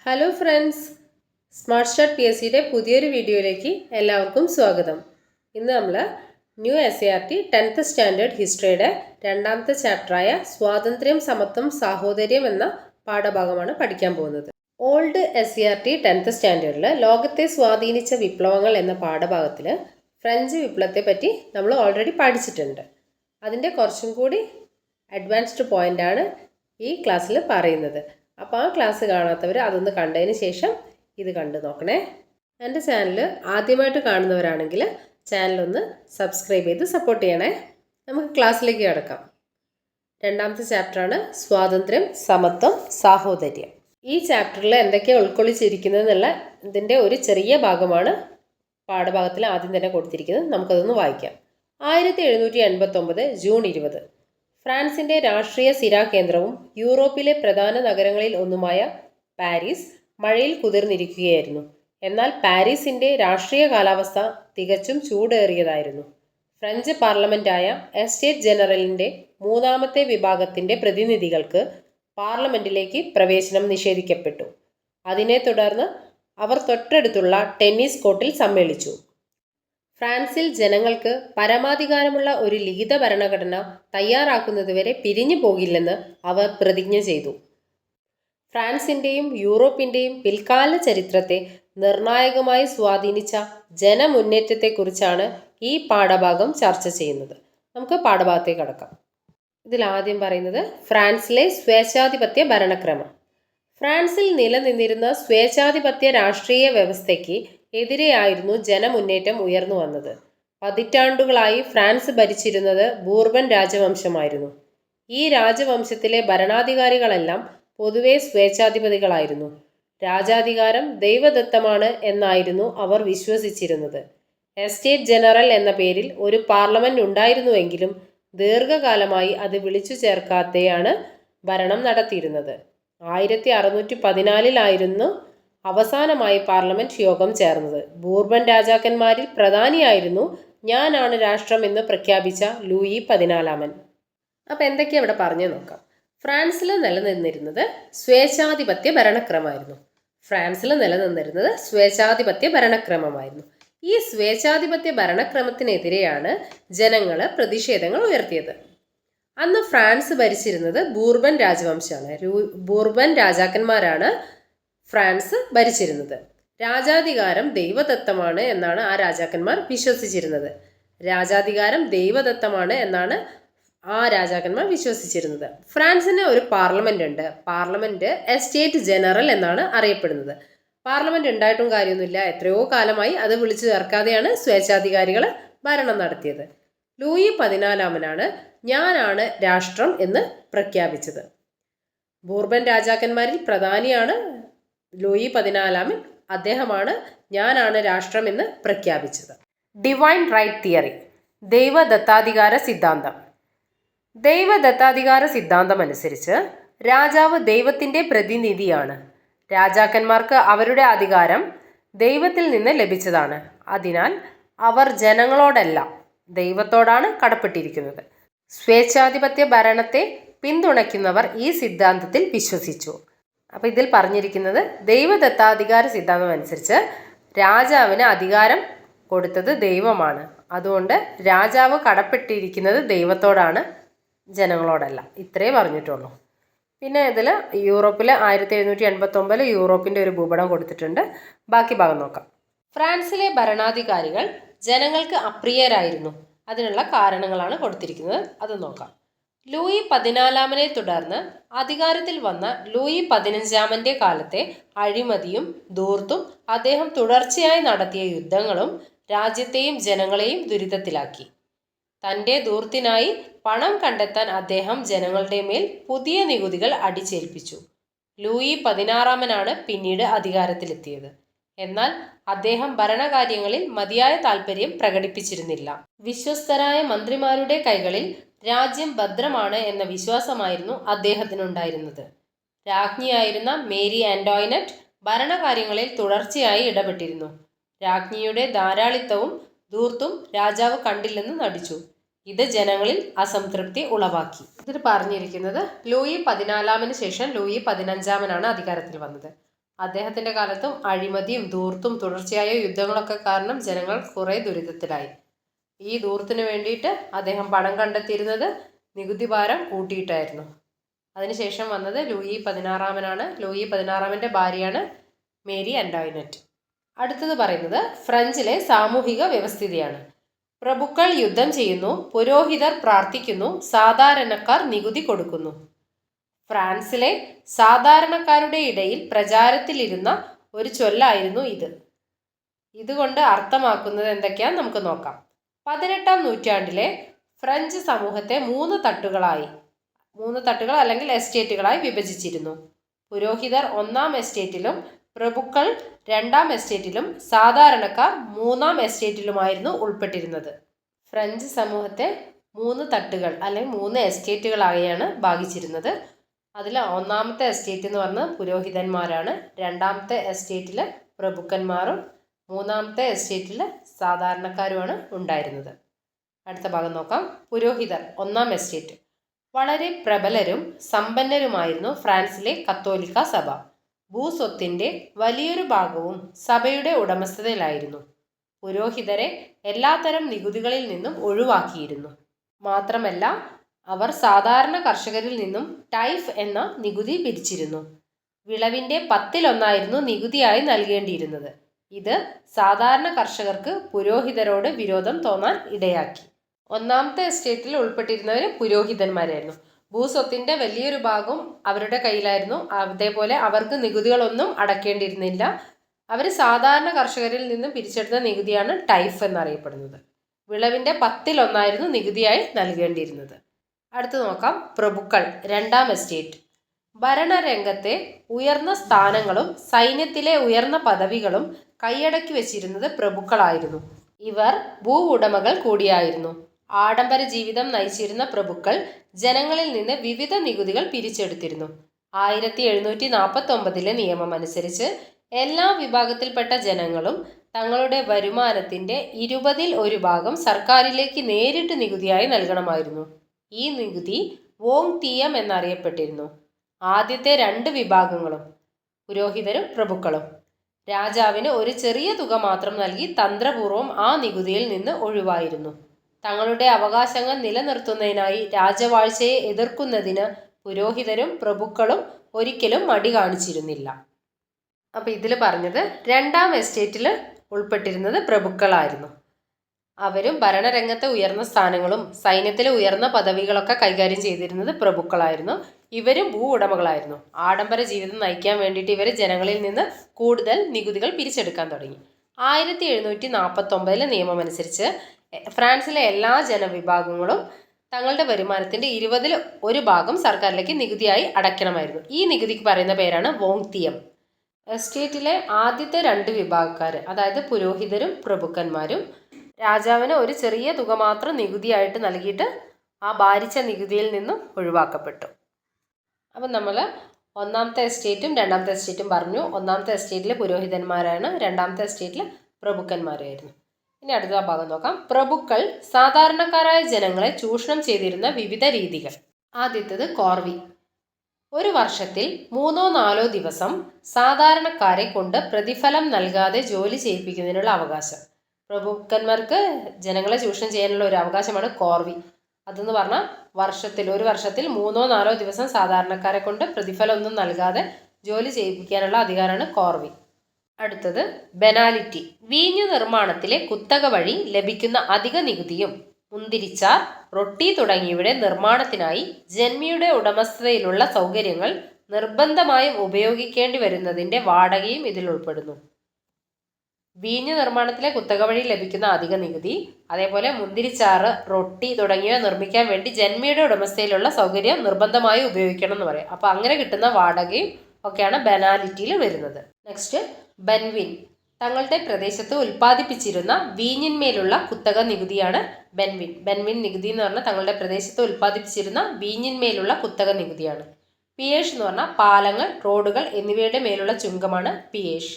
Hello friends, smart start P S സിയുടെ പുതിയൊരു വീഡിയോയിലേക്ക് എല്ലാവർക്കും സ്വാഗതം. ഇന്ന് നമ്മൾ ന്യൂ SART 10th സ്റ്റാൻഡേർഡ് ഹിസ്റ്ററിയുടെ രണ്ടാമത്തെ ചാപ്റ്ററായ സ്വാതന്ത്ര്യം, സമത്വം, സാഹോദര്യം എന്ന പാഠഭാഗമാണ് പഠിക്കാൻ പോകുന്നത്. ഓൾഡ് SART 10th സ്റ്റാൻഡേർഡിൽ ലോകത്തെ സ്വാധീനിച്ച വിപ്ലവങ്ങൾ എന്ന പാഠഭാഗത്തിൽ ഫ്രഞ്ച് വിപ്ലവത്തെ പറ്റി നമ്മൾ ഓൾറെഡി പഠിച്ചിട്ടുണ്ട്. അതിൻ്റെ കുറച്ചും കൂടി അഡ്വാൻസ്ഡ് പോയിൻ്റാണ് ഈ ക്ലാസ്സിൽ പറയുന്നത്. അപ്പോൾ ആ ക്ലാസ് കാണാത്തവർ അതൊന്ന് കണ്ടതിന് ശേഷം ഇത് കണ്ടു നോക്കണേ. എൻ്റെ ചാനൽ ആദ്യമായിട്ട് കാണുന്നവരാണെങ്കിൽ ചാനലൊന്ന് സബ്സ്ക്രൈബ് ചെയ്ത് സപ്പോർട്ട് ചെയ്യണേ. നമുക്ക് ക്ലാസ്സിലേക്ക് കിടക്കാം. രണ്ടാമത്തെ ചാപ്റ്ററാണ് സ്വാതന്ത്ര്യം, സമത്വം, സാഹോദര്യം. ഈ ചാപ്റ്ററിൽ എന്തൊക്കെയാണ് ഉൾക്കൊള്ളിച്ചിരിക്കുന്നതെന്നുള്ള ഇതിൻ്റെ ഒരു ചെറിയ ഭാഗമാണ് പാഠഭാഗത്തിൽ ആദ്യം തന്നെ കൊടുത്തിരിക്കുന്നത്. നമുക്കതൊന്ന് വായിക്കാം. 1789 ജൂൺ 20 ഫ്രാൻസിൻ്റെ രാഷ്ട്രീയ സിരാകേന്ദ്രവും യൂറോപ്പിലെ പ്രധാന നഗരങ്ങളിൽ ഒന്നുമായ പാരീസ് മഴയിൽ കുതിർന്നിരിക്കുകയായിരുന്നു. എന്നാൽ പാരീസിൻ്റെ രാഷ്ട്രീയ കാലാവസ്ഥ തികച്ചും ചൂടേറിയതായിരുന്നു. ഫ്രഞ്ച് പാർലമെൻറ്റായ എസ്റ്റേറ്റ് ജനറലിൻ്റെ മൂന്നാമത്തെ വിഭാഗത്തിൻ്റെ പ്രതിനിധികൾക്ക് പാർലമെൻറ്റിലേക്ക് പ്രവേശനം നിഷേധിക്കപ്പെട്ടു. അതിനെ തുടർന്ന് അവർ തൊട്ടടുത്തുള്ള ടെന്നീസ് കോർട്ടിൽ സമ്മേളിച്ചു. ഫ്രാൻസിൽ ജനങ്ങൾക്ക് പരമാധികാരമുള്ള ഒരു ലിഖിത ഭരണഘടന തയ്യാറാക്കുന്നതുവരെ പിരിഞ്ഞു പോകില്ലെന്ന് അവർ പ്രതിജ്ഞ ചെയ്തു. ഫ്രാൻസിൻ്റെയും യൂറോപ്പിൻ്റെയും പിൽക്കാല ചരിത്രത്തെ നിർണായകമായി സ്വാധീനിച്ച ജനമുന്നേറ്റത്തെക്കുറിച്ചാണ് ഈ പാഠഭാഗം ചർച്ച ചെയ്യുന്നത്. നമുക്ക് പാഠഭാഗത്തേക്ക് കടക്കാം. ഇതിലാദ്യം പറയുന്നത് ഫ്രാൻസിലെ സ്വേച്ഛാധിപത്യ ഭരണക്രമം. ഫ്രാൻസിൽ നിലനിന്നിരുന്ന സ്വേച്ഛാധിപത്യ രാഷ്ട്രീയ വ്യവസ്ഥയ്ക്ക് എതിരെയായിരുന്നു ജനമുന്നേറ്റം ഉയർന്നു വന്നത്. പതിറ്റാണ്ടുകളായി ഫ്രാൻസ് ഭരിച്ചിരുന്നത് ബൂർബൻ രാജവംശമായിരുന്നു. ഈ രാജവംശത്തിലെ ഭരണാധികാരികളെല്ലാം പൊതുവെ സ്വേച്ഛാധിപതികളായിരുന്നു. രാജാധികാരം ദൈവദത്തമാണ് എന്നായിരുന്നു അവർ വിശ്വസിച്ചിരുന്നത്. എസ്റ്റേറ്റ് ജനറൽ എന്ന പേരിൽ ഒരു പാർലമെന്റ് ഉണ്ടായിരുന്നുവെങ്കിലും ദീർഘകാലമായി അത് വിളിച്ചു ചേർക്കാതെയാണ് ഭരണം നടത്തിയിരുന്നത്. 1614 അവസാനമായി പാർലമെന്റ് യോഗം ചേർന്നത്. ബൂർബൻ രാജാക്കന്മാരിൽ പ്രധാനിയായിരുന്നു ഞാനാണ് രാഷ്ട്രം എന്ന് പ്രഖ്യാപിച്ച ലൂയി 14. അപ്പം എന്തൊക്കെയാണ് ഇവിടെ പറഞ്ഞു നോക്കാം. ഫ്രാൻസിൽ നിലനിന്നിരുന്നത് സ്വേച്ഛാധിപത്യ ഭരണക്രമമായിരുന്നു. ഈ സ്വേച്ഛാധിപത്യ ഭരണക്രമത്തിനെതിരെയാണ് ജനങ്ങൾ പ്രതിഷേധങ്ങൾ ഉയർത്തിയത്. അന്ന് ഫ്രാൻസ് ഭരിച്ചിരുന്നത് ബൂർബൻ രാജവംശമാണ്. ബൂർബൻ രാജാക്കന്മാരാണ് ഫ്രാൻസ് ഭരിച്ചിരുന്നത്. രാജാധികാരം ദൈവദത്തമാണ് എന്നാണ് ആ രാജാക്കന്മാർ വിശ്വസിച്ചിരുന്നത്. ഫ്രാൻസിന് ഒരു പാർലമെന്റ് ഉണ്ട്. പാർലമെന്റ് എസ്റ്റേറ്റ് ജനറൽ എന്നാണ് അറിയപ്പെടുന്നത്. പാർലമെന്റ് ഉണ്ടായിട്ടും കാര്യമൊന്നുമില്ല. എത്രയോ കാലമായി അത് വിളിച്ചു ചേർക്കാതെയാണ് സ്വേച്ഛാധികാരികൾ ഭരണം നടത്തിയത്. ലൂയി 14 ഞാനാണ് രാഷ്ട്രം എന്ന് പ്രഖ്യാപിച്ചത്. ബൂർബൻ രാജാക്കന്മാരിൽ പ്രധാനിയാണ് ലൂയി 14. അദ്ദേഹമാണ് ഞാനാണ് രാഷ്ട്രം എന്ന് പ്രഖ്യാപിച്ചത്. ഡിവൈൻ റൈറ്റ് തിയറി, ദൈവദത്താധികാര സിദ്ധാന്തം. ദൈവദത്താധികാര സിദ്ധാന്തം അനുസരിച്ച് രാജാവ് ദൈവത്തിൻ്റെ പ്രതിനിധിയാണ്. രാജാക്കന്മാർക്ക് അവരുടെ അധികാരം ദൈവത്തിൽ നിന്ന് ലഭിച്ചതാണ്. അതിനാൽ അവർ ജനങ്ങളോടല്ല, ദൈവത്തോടാണ് കടപ്പെട്ടിരിക്കുന്നത്. സ്വേച്ഛാധിപത്യ ഭരണത്തെ പിന്തുണയ്ക്കുന്നവർ ഈ സിദ്ധാന്തത്തിൽ വിശ്വസിച്ചു. അപ്പോൾ ഇതിൽ പറഞ്ഞിരിക്കുന്നത് ദൈവദത്താധികാര സിദ്ധാന്തം അനുസരിച്ച് രാജാവിന് അധികാരം കൊടുത്തത് ദൈവമാണ്. അതുകൊണ്ട് രാജാവ് കടപ്പെട്ടിരിക്കുന്നത് ദൈവത്തോടാണ്, ജനങ്ങളോടല്ല. ഇത്രേ പറഞ്ഞിട്ടുള്ളൂ. പിന്നെ ഇതിൽ യൂറോപ്പിൽ 1789 യൂറോപ്പിൻ്റെ ഒരു ഭൂപടം കൊടുത്തിട്ടുണ്ട്. ബാക്കി ഭാഗം നോക്കാം. ഫ്രാൻസിലെ ഭരണാധികാരികൾ ജനങ്ങൾക്ക് അപ്രിയരായിരുന്നു. അതിനുള്ള കാരണങ്ങളാണ് കൊടുത്തിരിക്കുന്നത്. അത് നോക്കാം. ലൂയി 14 തുടർന്ന് അധികാരത്തിൽ വന്ന ലൂയി 15 കാലത്തെ അഴിമതിയും ധൂർത്തും അദ്ദേഹം തുടർച്ചയായി നടത്തിയ യുദ്ധങ്ങളും രാജ്യത്തെയും ജനങ്ങളെയും ദുരിതത്തിലാക്കി. തൻ്റെ ധൂർത്തിനായി പണം കണ്ടെത്താൻ അദ്ദേഹം ജനങ്ങളുടെ മേൽ പുതിയ നികുതികൾ അടിച്ചേൽപ്പിച്ചു. ലൂയി 16 പിന്നീട് അധികാരത്തിലെത്തിയത്. എന്നാൽ അദ്ദേഹം ഭരണകാര്യങ്ങളിൽ മതിയായ താല്പര്യം പ്രകടിപ്പിച്ചിരുന്നില്ല. വിശ്വസ്തരായ മന്ത്രിമാരുടെ കൈകളിൽ രാജ്യം ഭദ്രമാണ് എന്ന വിശ്വാസമായിരുന്നു അദ്ദേഹത്തിനുണ്ടായിരുന്നത്. രാജ്ഞിയായിരുന്ന മേരി ആന്റോയിനറ്റ് ഭരണകാര്യങ്ങളിൽ തുടർച്ചയായി ഇടപെട്ടിരുന്നു. രാജ്ഞിയുടെ ധാരാളിത്തവും ധൂർത്തും രാജാവ് കണ്ടില്ലെന്ന് നടിച്ചു. ഇത് ജനങ്ങളിൽ അസംതൃപ്തി ഉളവാക്കി. ഇതിൽ പറഞ്ഞിരിക്കുന്നത് ലൂയി 14 ശേഷം ലൂയി 15 അധികാരത്തിൽ വന്നത്. അദ്ദേഹത്തിൻ്റെ കാലത്തും അഴിമതിയും ധൂർത്തും തുടർച്ചയായ യുദ്ധങ്ങളൊക്കെ കാരണം ജനങ്ങൾ കുറേ ദുരിതത്തിലായി. ഈ ധൂർത്തിന് വേണ്ടിയിട്ട് അദ്ദേഹം പണം കണ്ടെത്തിയിരുന്നത് നികുതി ഭാരം കൂട്ടിയിട്ടായിരുന്നു. അതിനുശേഷം വന്നത് ലൂയി 16 ലൂയി 16 ഭാര്യയാണ് മേരി അന്റോയിനറ്റ്. അടുത്തത് പറയുന്നത് ഫ്രഞ്ചിലെ സാമൂഹിക വ്യവസ്ഥിതിയാണ്. പ്രഭുക്കൾ യുദ്ധം ചെയ്യുന്നു, പുരോഹിതർ പ്രാർത്ഥിക്കുന്നു, സാധാരണക്കാർ നികുതി കൊടുക്കുന്നു. ഫ്രാൻസിലെ സാധാരണക്കാരുടെ ഇടയിൽ പ്രചാരത്തിലിരുന്ന ഒരു ചൊല്ലായിരുന്നു ഇത്. ഇതുകൊണ്ട് അർത്ഥമാക്കുന്നത് എന്തൊക്കെയാണെന്ന് നമുക്ക് നോക്കാം. 18-ാം നൂറ്റാണ്ടിലെ ഫ്രഞ്ച് സമൂഹത്തെ മൂന്ന് തട്ടുകൾ അല്ലെങ്കിൽ എസ്റ്റേറ്റുകളായി വിഭജിച്ചിരുന്നു. പുരോഹിതർ 1-ാം എസ്റ്റേറ്റിലും പ്രഭുക്കൾ 2-ാം എസ്റ്റേറ്റിലും സാധാരണക്കാർ 3-ാം എസ്റ്റേറ്റിലുമായിരുന്നു ഉൾപ്പെട്ടിരുന്നത്. ഫ്രഞ്ച് സമൂഹത്തെ 3 തട്ടുകൾ അല്ലെങ്കിൽ 3 എസ്റ്റേറ്റുകളായാണ് ഭാഗിച്ചിരുന്നത്. അതിൽ 1-ാമത്തെ എസ്റ്റേറ്റ് എന്ന് പറഞ്ഞാൽ പുരോഹിതന്മാരാണ്, 2-ാമത്തെ എസ്റ്റേറ്റിൽ പ്രഭുക്കന്മാരും 3-ാമത്തെ എസ്റ്റേറ്റിൽ സാധാരണക്കാരുമാണ് ഉണ്ടായിരുന്നത്. അടുത്ത ഭാഗം നോക്കാം. പുരോഹിതർ 1-ാം എസ്റ്റേറ്റ്. വളരെ പ്രബലരും സമ്പന്നരുമായിരുന്നു ഫ്രാൻസിലെ കത്തോലിക്ക സഭ. ഭൂസ്വത്തിൻ്റെ വലിയൊരു ഭാഗവും സഭയുടെ ഉടമസ്ഥതയിലായിരുന്നു. പുരോഹിതരെ എല്ലാത്തരം നികുതികളിൽ നിന്നും ഒഴിവാക്കിയിരുന്നു. മാത്രമല്ല അവർ സാധാരണ കർഷകരിൽ നിന്നും ടൈഫ് എന്ന നികുതി പിരിച്ചിരുന്നു. വിളവിൻ്റെ 10-1 നികുതിയായി നൽകേണ്ടിയിരുന്നത്. ഇത് സാധാരണ കർഷകർക്ക് പുരോഹിതരോട് വിരോധം തോന്നാൻ ഇടയാക്കി. 1-ാമത്തെ എസ്റ്റേറ്റിൽ ഉൾപ്പെട്ടിരുന്നവർ പുരോഹിതന്മാരായിരുന്നു. ഭൂസ്വത്തിൻ്റെ വലിയൊരു ഭാഗം അവരുടെ കയ്യിലായിരുന്നു. അതേപോലെ അവർക്ക് നികുതികളൊന്നും അടക്കേണ്ടിയിരുന്നില്ല. അവർ സാധാരണ കർഷകരിൽ നിന്നും പിരിച്ചെടുത്ത നികുതിയാണ് ടൈഫ് എന്നറിയപ്പെടുന്നത്. വിളവിൻ്റെ 10-1 നികുതിയായി നൽകേണ്ടിയിരുന്നത്. അടുത്ത് നോക്കാം. പ്രഭുക്കൾ 2-ാം എസ്റ്റേറ്റ്. ഭരണരംഗത്തെ ഉയർന്ന സ്ഥാനങ്ങളും സൈന്യത്തിലെ ഉയർന്ന പദവികളും കൈയടക്കി വെച്ചിരുന്നത് പ്രഭുക്കളായിരുന്നു. ഇവർ ഭൂ ഉടമകൾ കൂടിയായിരുന്നു. ആഡംബര ജീവിതം നയിച്ചിരുന്ന പ്രഭുക്കൾ ജനങ്ങളിൽ നിന്ന് വിവിധ നികുതികൾ പിരിച്ചെടുത്തിരുന്നു. 1749 നിയമം അനുസരിച്ച് എല്ലാ വിഭാഗത്തിൽപ്പെട്ട ജനങ്ങളും തങ്ങളുടെ വരുമാനത്തിൻ്റെ 20-ൽ 1 ഭാഗം സർക്കാരിലേക്ക് നേരിട്ട് നികുതിയായി നൽകണമായിരുന്നു. ഈ നികുതി വോങ് തിയം എന്നറിയപ്പെട്ടിരുന്നു. ആദ്യത്തെ 2 വിഭാഗങ്ങളും പുരോഹിതരും പ്രഭുക്കളും രാജാവിന് ഒരു ചെറിയ തുക മാത്രം നൽകി തന്ത്രപൂർവ്വം ആ നികുതിയിൽ നിന്ന് ഒഴിവായിരുന്നു. തങ്ങളുടെ അവകാശങ്ങൾ നിലനിർത്തുന്നതിനായി രാജവാഴ്ചയെ എതിർക്കുന്നതിന് പുരോഹിതരും പ്രഭുക്കളും ഒരിക്കലും മടി കാണിച്ചിരുന്നില്ല. അപ്പോൾ ഇതിൽ പറഞ്ഞത് 2-ാം എസ്റ്റേറ്റിൽ ഉൾപ്പെട്ടിരുന്നത് പ്രഭുക്കളായിരുന്നു. അവരും ഭരണരംഗത്തെ ഉയർന്ന സ്ഥാനങ്ങളും സൈന്യത്തിലെ ഉയർന്ന പദവികളൊക്കെ കൈകാര്യം ചെയ്തിരുന്നത് പ്രഭുക്കളായിരുന്നു. ഇവരും ഭൂ ഉടമകളായിരുന്നു. ആഡംബര ജീവിതം നയിക്കാൻ വേണ്ടിയിട്ട് ഇവർ ജനങ്ങളിൽ നിന്ന് കൂടുതൽ നികുതികൾ പിരിച്ചെടുക്കാൻ തുടങ്ങി. 1749 നിയമം അനുസരിച്ച് ഫ്രാൻസിലെ എല്ലാ ജനവിഭാഗങ്ങളും തങ്ങളുടെ വരുമാനത്തിൻ്റെ 20-ൽ 1 ഭാഗം സർക്കാരിലേക്ക് നികുതിയായി അടയ്ക്കണമായിരുന്നു. ഈ നികുതിക്ക് പറയുന്ന പേരാണ് വോങ് തിയം. എസ്റ്റേറ്റിലെ ആദ്യത്തെ 2 വിഭാഗക്കാർ, അതായത് പുരോഹിതരും പ്രഭുക്കന്മാരും, രാജാവിന് ഒരു ചെറിയ തുക മാത്രം നികുതിയായിട്ട് നൽകിയിട്ട് ആ ഭാരിച്ച നികുതിയിൽ നിന്നും ഒഴിവാക്കപ്പെട്ടു. അപ്പം നമ്മൾ 1-ാമത്തെ എസ്റ്റേറ്റും 2-ാമത്തെ എസ്റ്റേറ്റും പറഞ്ഞു. 1-ാമത്തെ എസ്റ്റേറ്റിൽ പുരോഹിതന്മാരാണ്, 2-ാമത്തെ എസ്റ്റേറ്റിൽ പ്രഭുക്കന്മാരായിരുന്നു. ഇനി അടുത്ത ഭാഗം നോക്കാം. പ്രഭുക്കൾ സാധാരണക്കാരായ ജനങ്ങളെ ചൂഷണം ചെയ്തിരുന്ന വിവിധ രീതികൾ. ആദ്യത്തേത് കോർവി. ഒരു വർഷത്തിൽ 3-4 ദിവസം സാധാരണക്കാരെ കൊണ്ട് പ്രതിഫലം നൽകാതെ ജോലി ചെയ്യിപ്പിക്കുന്നതിനുള്ള അവകാശം. പ്രഭുക്കന്മാർക്ക് ജനങ്ങളെ ചൂഷണം ചെയ്യാനുള്ള ഒരു അവകാശമാണ് കോർവി. അതെന്ന് പറഞ്ഞാൽ ഒരു വർഷത്തിൽ 3-4 ദിവസം സാധാരണക്കാരെ കൊണ്ട് പ്രതിഫലമൊന്നും നൽകാതെ ജോലി ചെയ്യിപ്പിക്കാനുള്ള അധികാരമാണ് കോർവി. അടുത്തത് ബെനാലിറ്റി. വീഞ്ഞു നിർമ്മാണത്തിലെ കുത്തക വഴി ലഭിക്കുന്ന അധിക നികുതിയും മുന്തിരിച്ചാർ, റൊട്ടി തുടങ്ങിയവയുടെ നിർമ്മാണത്തിനായി ജന്മിയുടെ ഉടമസ്ഥതയിലുള്ള സൗകര്യങ്ങൾ നിർബന്ധമായും ഉപയോഗിക്കേണ്ടി വരുന്നതിൻ്റെ വാടകയും ഇതിൽ ഉൾപ്പെടുന്നു. വീഞ്ഞു നിർമ്മാണത്തിലെ കുത്തക വഴി ലഭിക്കുന്ന അധിക നികുതി, അതേപോലെ മുന്തിരിച്ചാറ്, റൊട്ടി തുടങ്ങിയവ നിർമ്മിക്കാൻ വേണ്ടി ജന്മിയുടെ ഉടമസ്ഥയിലുള്ള സൗകര്യം നിർബന്ധമായും ഉപയോഗിക്കണം എന്ന് പറയാം. അപ്പോൾ അങ്ങനെ കിട്ടുന്ന വാടകയും ഒക്കെയാണ് ബെനാലിറ്റിയിൽ വരുന്നത്. നെക്സ്റ്റ് ബെൻവിൻ. തങ്ങളുടെ പ്രദേശത്ത് ഉൽപ്പാദിപ്പിച്ചിരുന്ന വീഞ്ഞിന്മേലുള്ള കുത്തക നികുതിയാണ് ബെൻവിൻ. ബെൻവിൻ നികുതി എന്ന് പറഞ്ഞാൽ തങ്ങളുടെ പ്രദേശത്ത് ഉൽപ്പാദിപ്പിച്ചിരുന്ന വീഞ്ഞിന്മേലുള്ള കുത്തക നികുതിയാണ്. പിയേഷ് എന്ന് പറഞ്ഞാൽ പാലങ്ങൾ, റോഡുകൾ എന്നിവയുടെ മേലുള്ള ചുങ്കമാണ് പിയേഷ്.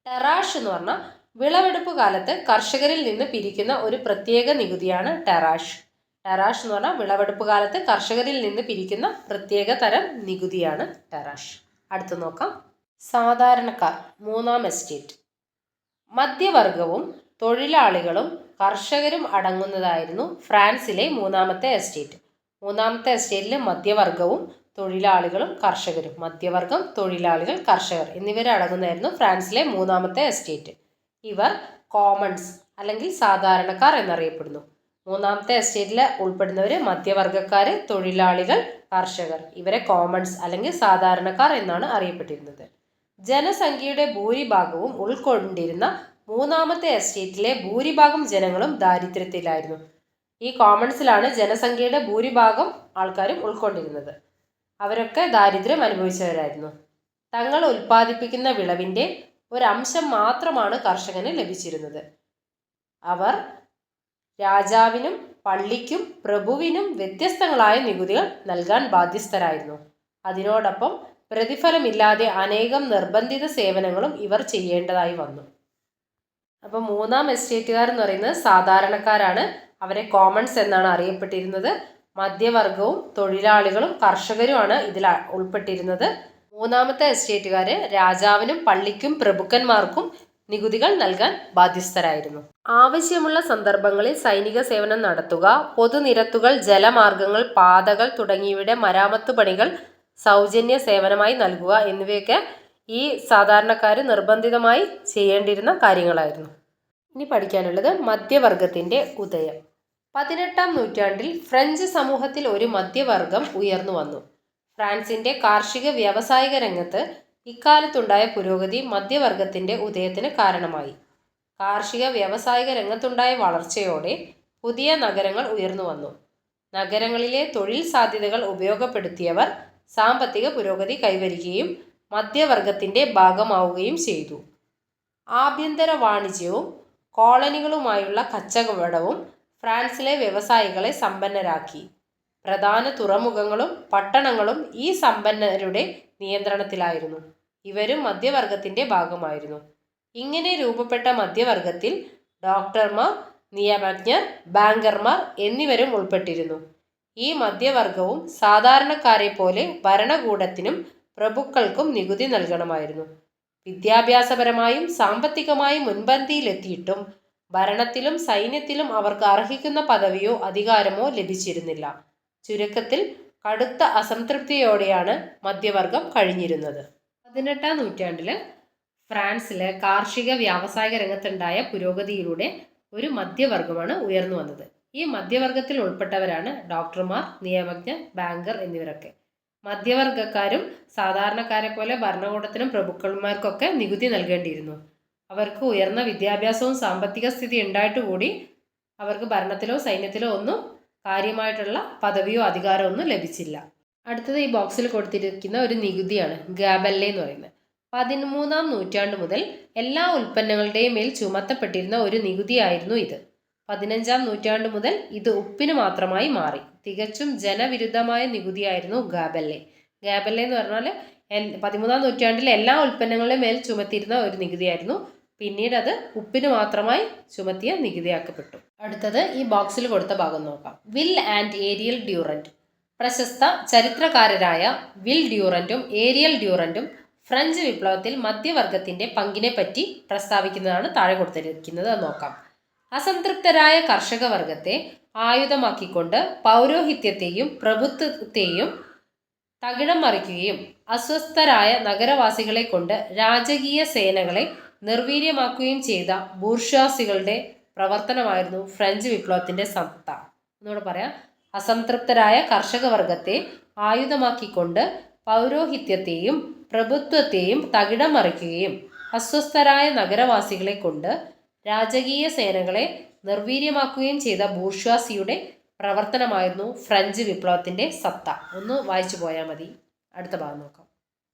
ടെറാഷ് എന്ന് പറഞ്ഞാൽ വിളവെടുപ്പ് കാലത്ത് കർഷകരിൽ നിന്ന് പിരിക്കുന്ന ഒരു പ്രത്യേക നികുതിയാണ് ടെറാഷ്. ടെറാഷ് എന്ന് പറഞ്ഞാൽ വിളവെടുപ്പ് കാലത്ത് കർഷകരിൽ നിന്ന് പിരിക്കുന്ന പ്രത്യേക തരം നികുതിയാണ് ടെറാഷ്. അടുത്ത് നോക്കാം. സാധാരണക്കാർ മൂന്നാം എസ്റ്റേറ്റ്. മധ്യവർഗവും തൊഴിലാളികളും കർഷകരും അടങ്ങുന്നതായിരുന്നു ഫ്രാൻസിലെ മൂന്നാമത്തെ എസ്റ്റേറ്റ്. മൂന്നാമത്തെ എസ്റ്റേറ്റിൽ മധ്യവർഗവും തൊഴിലാളികളും കർഷകരും, മധ്യവർഗം, തൊഴിലാളികൾ, കർഷകർ എന്നിവരടങ്ങുന്നതായിരുന്നു ഫ്രാൻസിലെ മൂന്നാമത്തെ എസ്റ്റേറ്റ്. ഇവർ കോമൺസ് അല്ലെങ്കിൽ സാധാരണക്കാർ എന്നറിയപ്പെടുന്നു. മൂന്നാമത്തെ എസ്റ്റേറ്റിൽ ഉൾപ്പെടുന്നവർ മധ്യവർഗക്കാർ, തൊഴിലാളികൾ, കർഷകർ. ഇവരെ കോമൺസ് അല്ലെങ്കിൽ സാധാരണക്കാർ എന്നാണ് അറിയപ്പെട്ടിരുന്നത്. ജനസംഖ്യയുടെ ഭൂരിഭാഗവും ഉൾക്കൊണ്ടിരുന്ന മൂന്നാമത്തെ എസ്റ്റേറ്റിലെ ഭൂരിഭാഗം ജനങ്ങളും ദാരിദ്ര്യത്തിലായിരുന്നു. ഈ കോമൺസിലാണ് ജനസംഖ്യയുടെ ഭൂരിഭാഗം ആൾക്കാരും ഉൾക്കൊണ്ടിരുന്നത്. അവരൊക്കെ ദാരിദ്ര്യം അനുഭവിച്ചവരായിരുന്നു. തങ്ങൾ ഉൽപ്പാദിപ്പിക്കുന്ന വിളവിൻ്റെ ഒരംശം മാത്രമാണ് കർഷകന് ലഭിച്ചിരുന്നത്. അവർ രാജാവിനും പള്ളിക്കും പ്രഭുവിനും വ്യത്യസ്തങ്ങളായ നികുതികൾ നൽകാൻ ബാധ്യസ്ഥരായിരുന്നു. അതിനോടൊപ്പം പ്രതിഫലമില്ലാതെ അനേകം നിർബന്ധിത സേവനങ്ങളും ഇവർ ചെയ്യേണ്ടതായി വന്നു. അപ്പോൾ മൂന്നാം എസ്റ്റേറ്റുകാർ എന്ന് പറയുന്നത് സാധാരണക്കാരാണ്. അവരെ കോമൺസ് എന്നാണ് അറിയപ്പെട്ടിരുന്നത്. മധ്യവർഗവും തൊഴിലാളികളും കർഷകരുമാണ് ഇതിൽ ഉൾപ്പെട്ടിരുന്നത്. മൂന്നാമത്തെ എസ്റ്റേറ്റുകാർ രാജാവിനും പള്ളിക്കും പ്രഭുക്കന്മാർക്കും നികുതികൾ നൽകാൻ ബാധ്യസ്ഥരായിരുന്നു. ആവശ്യമുള്ള സന്ദർഭങ്ങളിൽ സൈനിക സേവനം നടത്തുക, പൊതുനിരത്തുകൾ, ജലമാർഗങ്ങൾ, പാതകൾ തുടങ്ങിയവയുടെ മരാമത്ത് പണികൾ സൗജന്യ സേവനമായി നൽകുക എന്നിവയൊക്കെ ഈ സാധാരണക്കാർ നിർബന്ധിതമായി ചെയ്യേണ്ടിയിരുന്ന കാര്യങ്ങളായിരുന്നു. ഇനി പഠിക്കാനുള്ളത് മധ്യവർഗത്തിൻ്റെ ഉദയം. 18-ാം നൂറ്റാണ്ടിൽ ഫ്രഞ്ച് സമൂഹത്തിൽ ഒരു മധ്യവർഗം ഉയർന്നു വന്നു. ഫ്രാൻസിൻ്റെ കാർഷിക വ്യാവസായിക രംഗത്ത് ഇക്കാലത്തുണ്ടായ പുരോഗതി മധ്യവർഗത്തിൻ്റെ ഉദയത്തിന് കാരണമായി. കാർഷിക വ്യാവസായിക രംഗത്തുണ്ടായ വളർച്ചയോടെ പുതിയ നഗരങ്ങൾ ഉയർന്നു വന്നു. നഗരങ്ങളിലെ തൊഴിൽ സാധ്യതകൾ ഉപയോഗപ്പെടുത്തിയവർ സാമ്പത്തിക പുരോഗതി കൈവരിക്കുകയും മധ്യവർഗത്തിൻ്റെ ഭാഗമാവുകയും ചെയ്തു. ആഭ്യന്തര വാണിജ്യവും കോളനികളുമായുള്ള കച്ചവടവും ഫ്രാൻസിലെ വ്യവസായികളെ സമ്പന്നരാക്കി. പ്രധാന തുറമുഖങ്ങളും പട്ടണങ്ങളും ഈ സമ്പന്നരുടെ നിയന്ത്രണത്തിലായിരുന്നു. ഇവരും മധ്യവർഗത്തിൻ്റെ ഭാഗമായിരുന്നു. ഇങ്ങനെ രൂപപ്പെട്ട മധ്യവർഗത്തിൽ ഡോക്ടർമാർ, നിയമജ്ഞർ, ബാങ്കർമാർ എന്നിവരും ഉൾപ്പെട്ടിരുന്നു. ഈ മധ്യവർഗവും സാധാരണക്കാരെ പോലെ ഭരണകൂടത്തിനും പ്രഭുക്കൾക്കും നികുതി നൽകണമായിരുന്നു. വിദ്യാഭ്യാസപരമായും സാമ്പത്തികമായും മുൻപന്തിയിലെത്തിയിട്ടും ഭരണത്തിലും സൈന്യത്തിലും അവർക്ക് അർഹിക്കുന്ന പദവിയോ അധികാരമോ ലഭിച്ചിരുന്നില്ല. ചുരുക്കത്തിൽ കടുത്ത അസംതൃപ്തിയോടെയാണ് മധ്യവർഗം കഴിഞ്ഞിരുന്നത്. 18-ാം നൂറ്റാണ്ടിൽ ഫ്രാൻസിലെ കാർഷിക വ്യാവസായിക രംഗത്തുണ്ടായ പുരോഗതിയിലൂടെ ഒരു മധ്യവർഗമാണ് ഉയർന്നു വന്നത്. ഈ മധ്യവർഗത്തിൽ ഉൾപ്പെട്ടവരാണ് ഡോക്ടർമാർ, നിയമജ്ഞർ, ബാങ്കർ എന്നിവരൊക്കെ. മധ്യവർഗക്കാരും സാധാരണക്കാരെ പോലെ ഭരണകൂടത്തിനും പ്രഭുക്കന്മാർക്കൊക്കെ നികുതി നൽകേണ്ടിയിരുന്നു. അവർക്ക് ഉയർന്ന വിദ്യാഭ്യാസവും സാമ്പത്തിക സ്ഥിതി ഉണ്ടായിട്ട് കൂടി അവർക്ക് ഭരണത്തിലോ സൈന്യത്തിലോ ഒന്നും കാര്യമായിട്ടുള്ള പദവിയോ അധികാരമോ ഒന്നും ലഭിച്ചില്ല. അടുത്തത് ഈ ബോക്സിൽ കൊടുത്തിരിക്കുന്ന ഒരു നികുതിയാണ് ഗാബല്ലെ എന്ന് പറയുന്നത്. 13-ാം നൂറ്റാണ്ട് മുതൽ എല്ലാ ഉൽപ്പന്നങ്ങളുടെയും മേൽ ചുമത്തപ്പെട്ടിരുന്ന ഒരു നികുതിയായിരുന്നു ഇത്. 15-ാം നൂറ്റാണ്ട് മുതൽ ഇത് ഉപ്പിന് മാത്രമായി മാറി. തികച്ചും ജനവിരുദ്ധമായ നികുതിയായിരുന്നു ഗാബല്ലെ. ഗാബല്ലെ എന്ന് പറഞ്ഞാൽ 13-ാം നൂറ്റാണ്ടിൽ എല്ലാ ഉൽപ്പന്നങ്ങളുടെയും മേൽ ചുമത്തിയിരുന്ന ഒരു നികുതിയായിരുന്നു. പിന്നീട് അത് ഉപ്പിന് മാത്രമായി ചുമത്തിയ നികുതിയാക്കപ്പെട്ടു. അടുത്തത് ഈ ബോക്സിൽ കൊടുത്ത ഭാഗം നോക്കാം. Will and Ariel Durant. പ്രശസ്ത ചരിത്രകാരരായ വിൽ ഡ്യൂറന്റും ഏരിയൽ ഡ്യൂറന്റും ഫ്രഞ്ച് വിപ്ലവത്തിൽ മധ്യവർഗത്തിൻ്റെ പങ്കിനെ പറ്റി പ്രസ്താവിക്കുന്നതാണ് താഴെ കൊടുത്തിരിക്കുന്നത്. അത് നോക്കാം. അസംതൃപ്തരായ കർഷക വർഗത്തെ ആയുധമാക്കിക്കൊണ്ട് പൗരോഹിത്യത്തെയും പ്രഭുത്വത്തെയും തകിടം മറിക്കുകയും അസ്വസ്ഥരായ നഗരവാസികളെ കൊണ്ട് രാജകീയ സേനകളെ നിർവീര്യമാക്കുകയും ചെയ്ത ബൂർഷ്വാസികളുടെ പ്രവർത്തനമായിരുന്നു ഫ്രഞ്ച് വിപ്ലവത്തിൻ്റെ സത്ത. എന്നോട് പറയാം. അസംതൃപ്തരായ കർഷക വർഗത്തെ ആയുധമാക്കിക്കൊണ്ട് പൗരോഹിത്യത്തെയും പ്രഭുത്വത്തെയും തകിടം മറിക്കുകയും അസ്വസ്ഥരായ നഗരവാസികളെ കൊണ്ട് രാജകീയ സേനകളെ നിർവീര്യമാക്കുകയും ചെയ്ത ബൂർഷ്വാസിയുടെ പ്രവർത്തനമായിരുന്നു ഫ്രഞ്ച് വിപ്ലവത്തിൻ്റെ സത്ത. ഒന്ന് വായിച്ചു പോയാൽ മതി. അടുത്ത ഭാഗം നോക്കാം.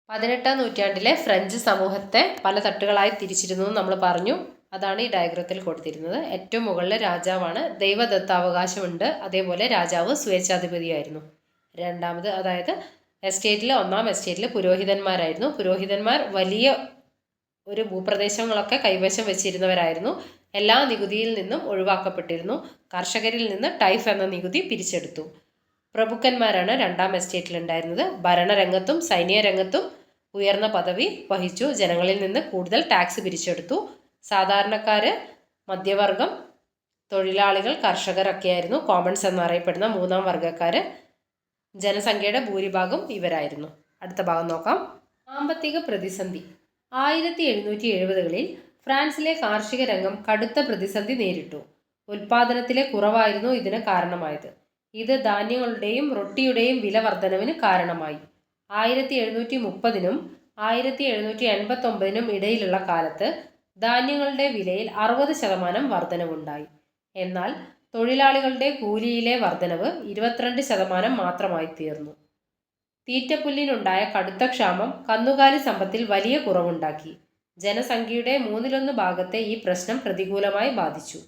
18-ാം നൂറ്റാണ്ടിലെ ഫ്രഞ്ച് സമൂഹത്തെ പല തട്ടുകളായി തിരിച്ചിരുന്നു നമ്മൾ പറഞ്ഞു. അതാണ് ഈ ഡയഗ്രത്തിൽ കൊടുത്തിരുന്നത്. ഏറ്റവും മുകളിൽ രാജാവാണ്, ദൈവദത്താവകാശമുണ്ട്. അതേപോലെ രാജാവ് സ്വേച്ഛാധിപതിയായിരുന്നു. രണ്ടാമത് അതായത് എസ്റ്റേറ്റിൽ 1-ാം എസ്റ്റേറ്റിൽ പുരോഹിതന്മാരായിരുന്നു. പുരോഹിതന്മാർ വലിയ ഒരു ഭൂപ്രദേശങ്ങളൊക്കെ കൈവശം വെച്ചിരുന്നവരായിരുന്നു. എല്ലാ നികുതിയിൽ നിന്നും ഒഴിവാക്കപ്പെട്ടിരുന്നു. കർഷകരിൽ നിന്ന് ടൈഫ് എന്ന നികുതി പിരിച്ചെടുത്തു. പ്രഭുക്കന്മാരാണ് 2-ാം എസ്റ്റേറ്റിൽ ഉണ്ടായിരുന്നത്. ഭരണരംഗത്തും സൈന്യ രംഗത്തും ഉയർന്ന പദവി വഹിച്ചു. ജനങ്ങളിൽ നിന്ന് കൂടുതൽ ടാക്സ് പിരിച്ചെടുത്തു. സാധാരണക്കാർ, മധ്യവർഗം, തൊഴിലാളികൾ, കർഷകരൊക്കെയായിരുന്നു കോമൺസ് എന്നറിയപ്പെടുന്ന മൂന്നാം വർഗ്ഗക്കാർ. ജനസംഖ്യയുടെ ഭൂരിഭാഗം ഇവരായിരുന്നു. അടുത്ത ഭാഗം നോക്കാം. സാമ്പത്തിക പ്രതിസന്ധി. 1770-കളിൽ ഫ്രാൻസിലെ കാർഷിക രംഗം കടുത്ത പ്രതിസന്ധി നേരിട്ടു. ഉൽപാദനത്തിലെ കുറവായിരുന്നു ഇതിന് കാരണമായത്. ഇത് ധാന്യങ്ങളുടെയും റൊട്ടിയുടെയും വില വർധനവിന് കാരണമായി. 1730-നും 1789-നും ഇടയിലുള്ള കാലത്ത് ധാന്യങ്ങളുടെ വിലയിൽ 60% വർധനവുണ്ടായി. എന്നാൽ തൊഴിലാളികളുടെ കൂലിയിലെ വർധനവ് 22% മാത്രമായി തീർന്നു. തീറ്റപ്പുല്ലിനുണ്ടായ കടുത്ത ക്ഷാമം കന്നുകാലി സമ്പത്തിൽ വലിയ കുറവുണ്ടാക്കി. ജനസംഖ്യയുടെ 1/3 ഭാഗത്തെ ഈ പ്രശ്നം പ്രതികൂലമായി ബാധിച്ചു.